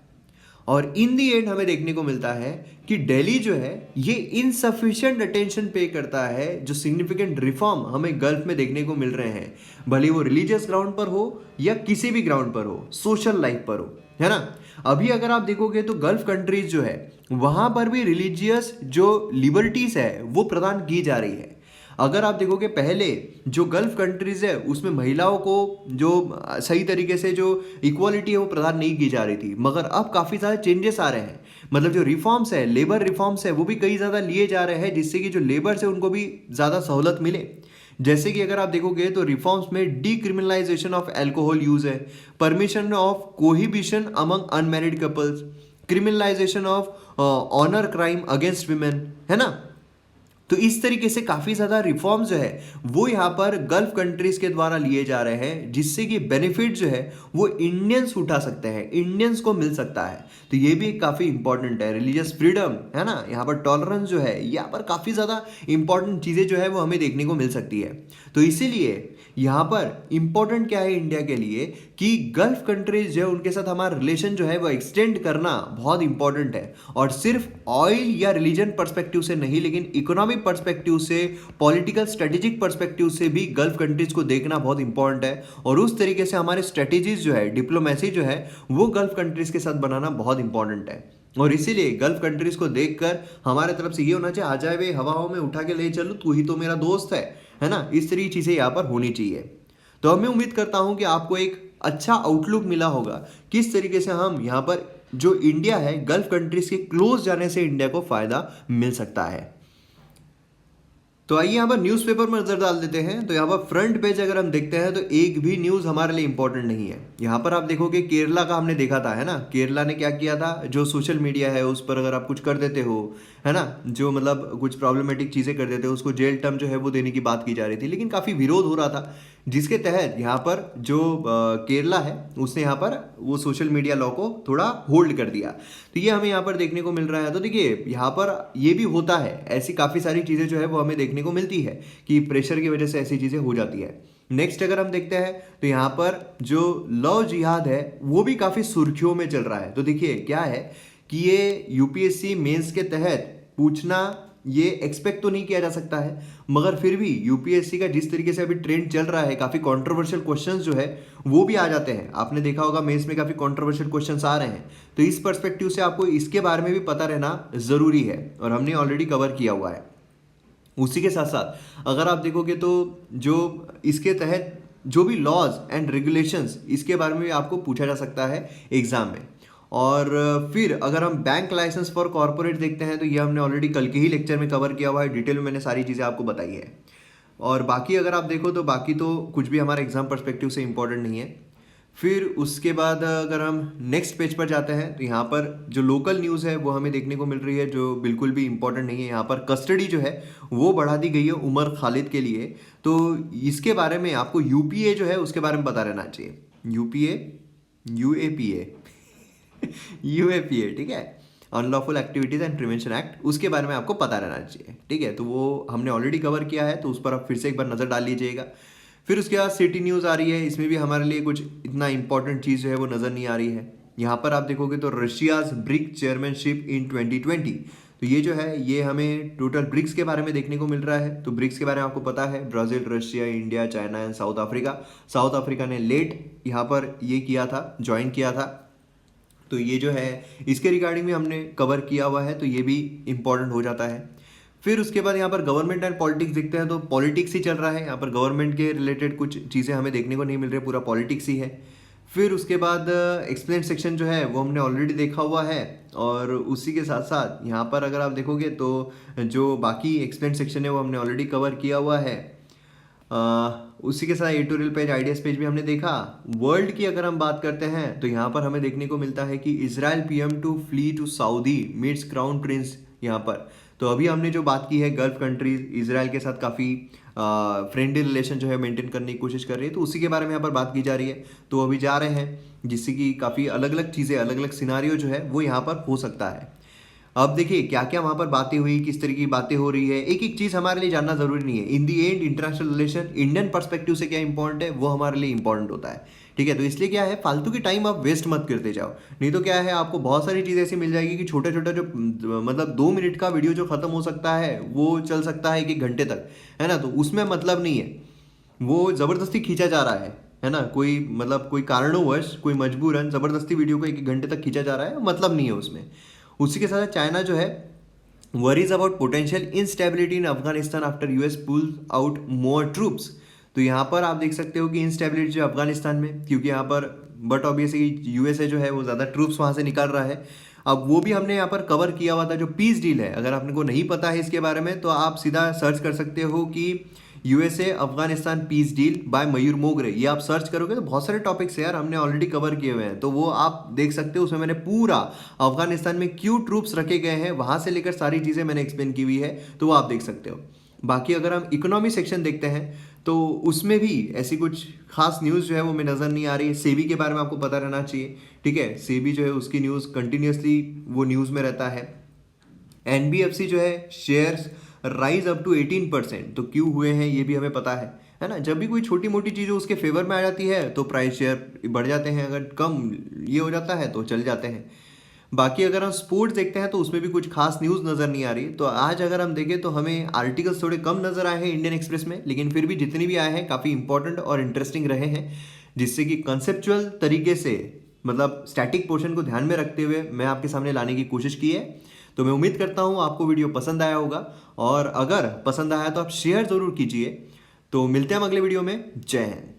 और इन दी एंड हमें देखने को मिलता है कि दिल्ली जो है ये इनसफिशिएंट अटेंशन पे करता है, जो सिग्निफिकेंट रिफॉर्म हमें गल्फ में देखने को मिल रहे हैं, भले वो रिलीजियस ग्राउंड पर हो या किसी भी ग्राउंड पर हो, सोशल लाइफ पर हो, है ना। अभी अगर आप देखोगे तो गल्फ कंट्रीज जो है वहां पर भी रिलीजियस जो लिबर्टीज है वो प्रदान की जा रही है। अगर आप देखोगे पहले जो गल्फ कंट्रीज है उसमें महिलाओं को जो सही तरीके से जो इक्वालिटी है वो प्रदान नहीं की जा रही थी, मगर अब काफ़ी सारे चेंजेस आ रहे हैं। मतलब जो रिफॉर्म्स है, लेबर रिफॉर्म्स है, वो भी कई ज़्यादा लिए जा रहे हैं, जिससे कि जो लेबर्स है उनको भी ज़्यादा सहूलत मिले। जैसे कि अगर आप देखोगे तो रिफॉर्म्स में डीक्रिमिनलाइजेशन ऑफ अल्कोहल यूज है, permission of cohabitation among unmarried couples, criminalization of honour crime against women, है ना। तो इस तरीके से काफ़ी ज़्यादा रिफॉर्म्स जो है वो यहाँ पर गल्फ कंट्रीज़ के द्वारा लिए जा रहे हैं, जिससे कि बेनिफिट जो है वो इंडियंस उठा सकते हैं, इंडियंस को मिल सकता है। तो ये भी काफ़ी इंपॉर्टेंट है। रिलीजियस फ्रीडम, है ना, यहाँ पर टॉलरेंस जो है, यहाँ पर काफ़ी ज़्यादा इंपॉर्टेंट चीज़ें जो है वो हमें देखने को मिल सकती है। तो इसीलिए यहाँ पर इंपॉर्टेंट क्या है इंडिया के लिए कि गल्फ कंट्रीज जो है उनके साथ हमारा रिलेशन जो है वो एक्सटेंड करना बहुत इंपॉर्टेंट है। और सिर्फ ऑयल या रिलीजन पर्सपेक्टिव से नहीं, लेकिन इकोनॉमिक पर्सपेक्टिव से, पॉलिटिकल स्ट्रेटेजिक पर्सपेक्टिव से भी गल्फ कंट्रीज को देखना बहुत इंपॉर्टेंट है। और उस तरीके से हमारे स्ट्रेटेजीज जो है, डिप्लोमेसी जो है वो गल्फ कंट्रीज के साथ बनाना बहुत इंपॉर्टेंट है। और इसीलिए गल्फ कंट्रीज को देखकर हमारे तरफ से ये होना चाहिए, आ जाए वे हवाओं में उठा के ले चलो, तू ही तो मेरा दोस्त है ना, इस तरह की चीज़ें यहाँ पर होनी चाहिए। तो मैं उम्मीद करता हूँ कि आपको एक अच्छा आउटलुक मिला होगा किस तरीके से हम यहाँ पर जो इंडिया है गल्फ कंट्रीज के क्लोज जाने से इंडिया को फायदा मिल सकता है। तो आइए यहाँ पर न्यूज़पेपर में नजर डाल देते हैं। तो यहाँ पर फ्रंट पेज अगर हम देखते हैं तो एक भी न्यूज़ हमारे लिए इंपॉर्टेंट नहीं है। यहाँ पर आप देखोगे केरला का हमने देखा था, है ना, केरला ने क्या किया था, जो सोशल मीडिया है उस पर अगर आप कुछ कर देते हो, है ना, जो मतलब कुछ प्रॉब्लमेटिक चीज़ें कर देते हो, उसको जेल टर्म जो है वो देने की बात की जा रही थी, लेकिन काफ़ी विरोध हो रहा था, जिसके तहत यहाँ पर जो केरला है उसने यहाँ पर वो सोशल मीडिया लॉ को थोड़ा होल्ड कर दिया। तो ये हमें यहाँ पर देखने को मिल रहा है। तो देखिए यहाँ पर ये भी होता है, ऐसी काफ़ी सारी चीज़ें जो है वो हमें देखने को मिलती है कि प्रेशर की वजह से ऐसी चीज़ें हो जाती है। नेक्स्ट अगर हम देखते हैं तो यहाँ पर जो लव जिहाद है वो भी काफ़ी सुर्खियों में चल रहा है। तो देखिए क्या है कि ये यूपीएससी मेंस के तहत पूछना ये एक्सपेक्ट तो नहीं किया जा सकता है, मगर फिर भी यूपीएससी का जिस तरीके से अभी ट्रेंड चल रहा है, काफ़ी कंट्रोवर्शियल क्वेश्चंस जो है वो भी आ जाते हैं। आपने देखा होगा मेंस में काफ़ी कंट्रोवर्शियल क्वेश्चंस आ रहे हैं, तो इस पर्सपेक्टिव से आपको इसके बारे में भी पता रहना ज़रूरी है और हमने ऑलरेडी कवर किया हुआ है। उसी के साथ साथ अगर आप देखोगे तो जो इसके तहत जो भी लॉज एंड रेगुलेशंस, इसके बारे में भी आपको पूछा जा सकता है एग्जाम में। और फिर अगर हम बैंक लाइसेंस फॉर कॉर्पोरेट देखते हैं तो ये हमने ऑलरेडी कल के ही लेक्चर में कवर किया हुआ है, डिटेल में मैंने सारी चीज़ें आपको बताई है। और बाकी अगर आप देखो तो बाकी तो कुछ भी हमारे एग्जाम पर्सपेक्टिव से इंपॉर्टेंट नहीं है। फिर उसके बाद अगर हम नेक्स्ट पेज पर जाते हैं तो यहाँ पर जो लोकल न्यूज़ है वो हमें देखने को मिल रही है, जो बिल्कुल भी इम्पोर्टेंट नहीं है। यहाँ पर कस्टडी जो है वो बढ़ा दी गई है उमर खालिद के लिए। तो इसके बारे में आपको यूपीए जो है उसके बारे में पता रहना चाहिए। यूपीए, यूएपीए यूएपीए, ठीक है, unlawful activities and prevention act, उसके बारे में आपको पता रहना चाहिए, ठीक है। तो वो हमने ऑलरेडी कवर किया है, तो उस पर आप फिर से एक बार नज़र डाल लीजिएगा। फिर उसके बाद सिटी न्यूज़ आ रही है, इसमें भी हमारे लिए कुछ इतना इंपॉर्टेंट चीज़ जो है वो नज़र नहीं आ रही है। यहाँ पर आप देखोगे तो रशियाज ब्रिक चेयरमैनशिप इन 2020, तो ये जो है ये हमें टोटल ब्रिक्स के बारे में देखने को मिल रहा है। तो ब्रिक्स के बारे में आपको पता है, Brazil, Russia, India, China and south Africa. South Africa ने लेट यहाँ पर ये किया था, ज्वाइन किया था। तो ये जो है इसके रिगार्डिंग में हमने कवर किया हुआ है, तो ये भी इम्पॉर्टेंट हो जाता है। फिर उसके बाद यहाँ पर गवर्नमेंट एंड पॉलिटिक्स देखते हैं, तो पॉलिटिक्स ही चल रहा है यहाँ पर, गवर्नमेंट के रिलेटेड कुछ चीज़ें हमें देखने को नहीं मिल रही, पूरा पॉलिटिक्स ही है। फिर उसके बाद एक्सप्लेन सेक्शन जो है वो हमने ऑलरेडी देखा हुआ है, और उसी के साथ साथ यहाँ पर अगर आप देखोगे तो जो बाकी एक्सप्लेन सेक्शन है वो हमने ऑलरेडी कवर किया हुआ है। उसी के साथ एडिटोरियल पेज, आइडियाज पेज भी हमने देखा। वर्ल्ड की अगर हम बात करते हैं तो यहाँ पर हमें देखने को मिलता है कि Israel PM to flee to Saudi meets crown prince यहाँ पर। तो अभी हमने जो बात की है, गल्फ कंट्रीज इजराइल के साथ काफ़ी फ्रेंडली रिलेशन जो है मेंटेन करने की कोशिश कर रही है, तो उसी के बारे में यहाँ पर बात की जा रही है। तो अभी जा रहे हैं, जिससे कि काफ़ी अलग अलग चीज़ें, अलग अलग सिनारियो जो है वो यहाँ पर हो सकता है। अब देखिए क्या क्या वहाँ पर बातें हुई, किस तरह की बातें हो रही है, एक एक चीज़ हमारे लिए जानना जरूरी नहीं है। In the end international relation Indian perspective से क्या इंपॉर्टेंट है वो हमारे लिए इंपॉर्टेंट होता है, ठीक है। तो इसलिए क्या है, फालतू की टाइम आप वेस्ट मत करते जाओ, नहीं तो क्या है आपको बहुत सारी चीज़ ऐसी मिल जाएगी कि छोटे छोटे जो मतलब 2 मिनट का वीडियो जो खत्म हो सकता है वो चल सकता है 1 घंटे तक, है ना। तो उसमें मतलब नहीं है, वो ज़बरदस्ती खींचा जा रहा है ना। कोई मतलब कोई कारणोंवश, कोई मजबूरन ज़बरदस्ती वीडियो को 1 घंटे तक खींचा जा रहा है, मतलब नहीं है उसमें। उसी के साथ चाइना जो है worries about potential instability in Afghanistan after US pull out more troops. तो यहाँ पर आप देख सकते हो कि इंस्टेबिलिटी जो अफगानिस्तान में, क्योंकि यहाँ पर बट ऑब्वियसली यूएसए जो है वो ज़्यादा ट्रूप्स वहाँ से निकाल रहा है। अब वो भी हमने यहाँ पर कवर किया हुआ था, जो पीस डील है। अगर आपने को नहीं पता है इसके बारे में तो आप सीधा सर्च कर सकते हो कि USA Afghanistan peace deal by Mayur Mogre, ये आप सर्च करोगे तो बहुत सारे टॉपिक्स है यार, हमने ऑलरेडी कवर किए हुए हैं, तो वो आप देख सकते हो। उसमें मैंने पूरा अफगानिस्तान में क्यों ट्रूप्स रखे गए हैं वहाँ से लेकर सारी चीज़ें मैंने एक्सप्लेन की हुई है, तो वो आप देख सकते हो। बाकी अगर हम इकोनॉमी सेक्शन देखते हैं तो उसमें भी ऐसी कुछ खास न्यूज़ जो है वो हमें नज़र नहीं आ रही है। सेबी के बारे में आपको पता रहना चाहिए, ठीक है। सेबी जो है उसकी न्यूज़ कंटिन्यूसली वो न्यूज़ में रहता है। एनबीएफसी जो है शेयर्स राइज अप टू 18%, तो क्यों हुए हैं ये भी हमें पता है ना। जब भी कोई छोटी मोटी चीज़ उसके फेवर में आ जाती है तो प्राइस शेयर बढ़ जाते हैं, अगर कम ये हो जाता है तो चल जाते हैं। बाकी अगर हम स्पोर्ट्स देखते हैं तो उसमें भी कुछ खास न्यूज़ नज़र नहीं आ रही। तो आज अगर हम देखें तो हमें आर्टिकल्स थोड़े कम नज़र आए हैं इंडियन एक्सप्रेस में, लेकिन फिर भी जितने भी आए हैं काफ़ी इंपॉर्टेंट और इंटरेस्टिंग रहे हैं, जिससे कि कंसेप्चुअल तरीके से मतलब स्टैटिक पोर्शन को ध्यान में रखते हुए मैं आपके सामने लाने की कोशिश की है। तो मैं उम्मीद करता हूँ आपको वीडियो पसंद आया होगा, और अगर पसंद आया तो आप शेयर ज़रूर कीजिए। तो मिलते हैं हम अगले वीडियो में। जय हिंद।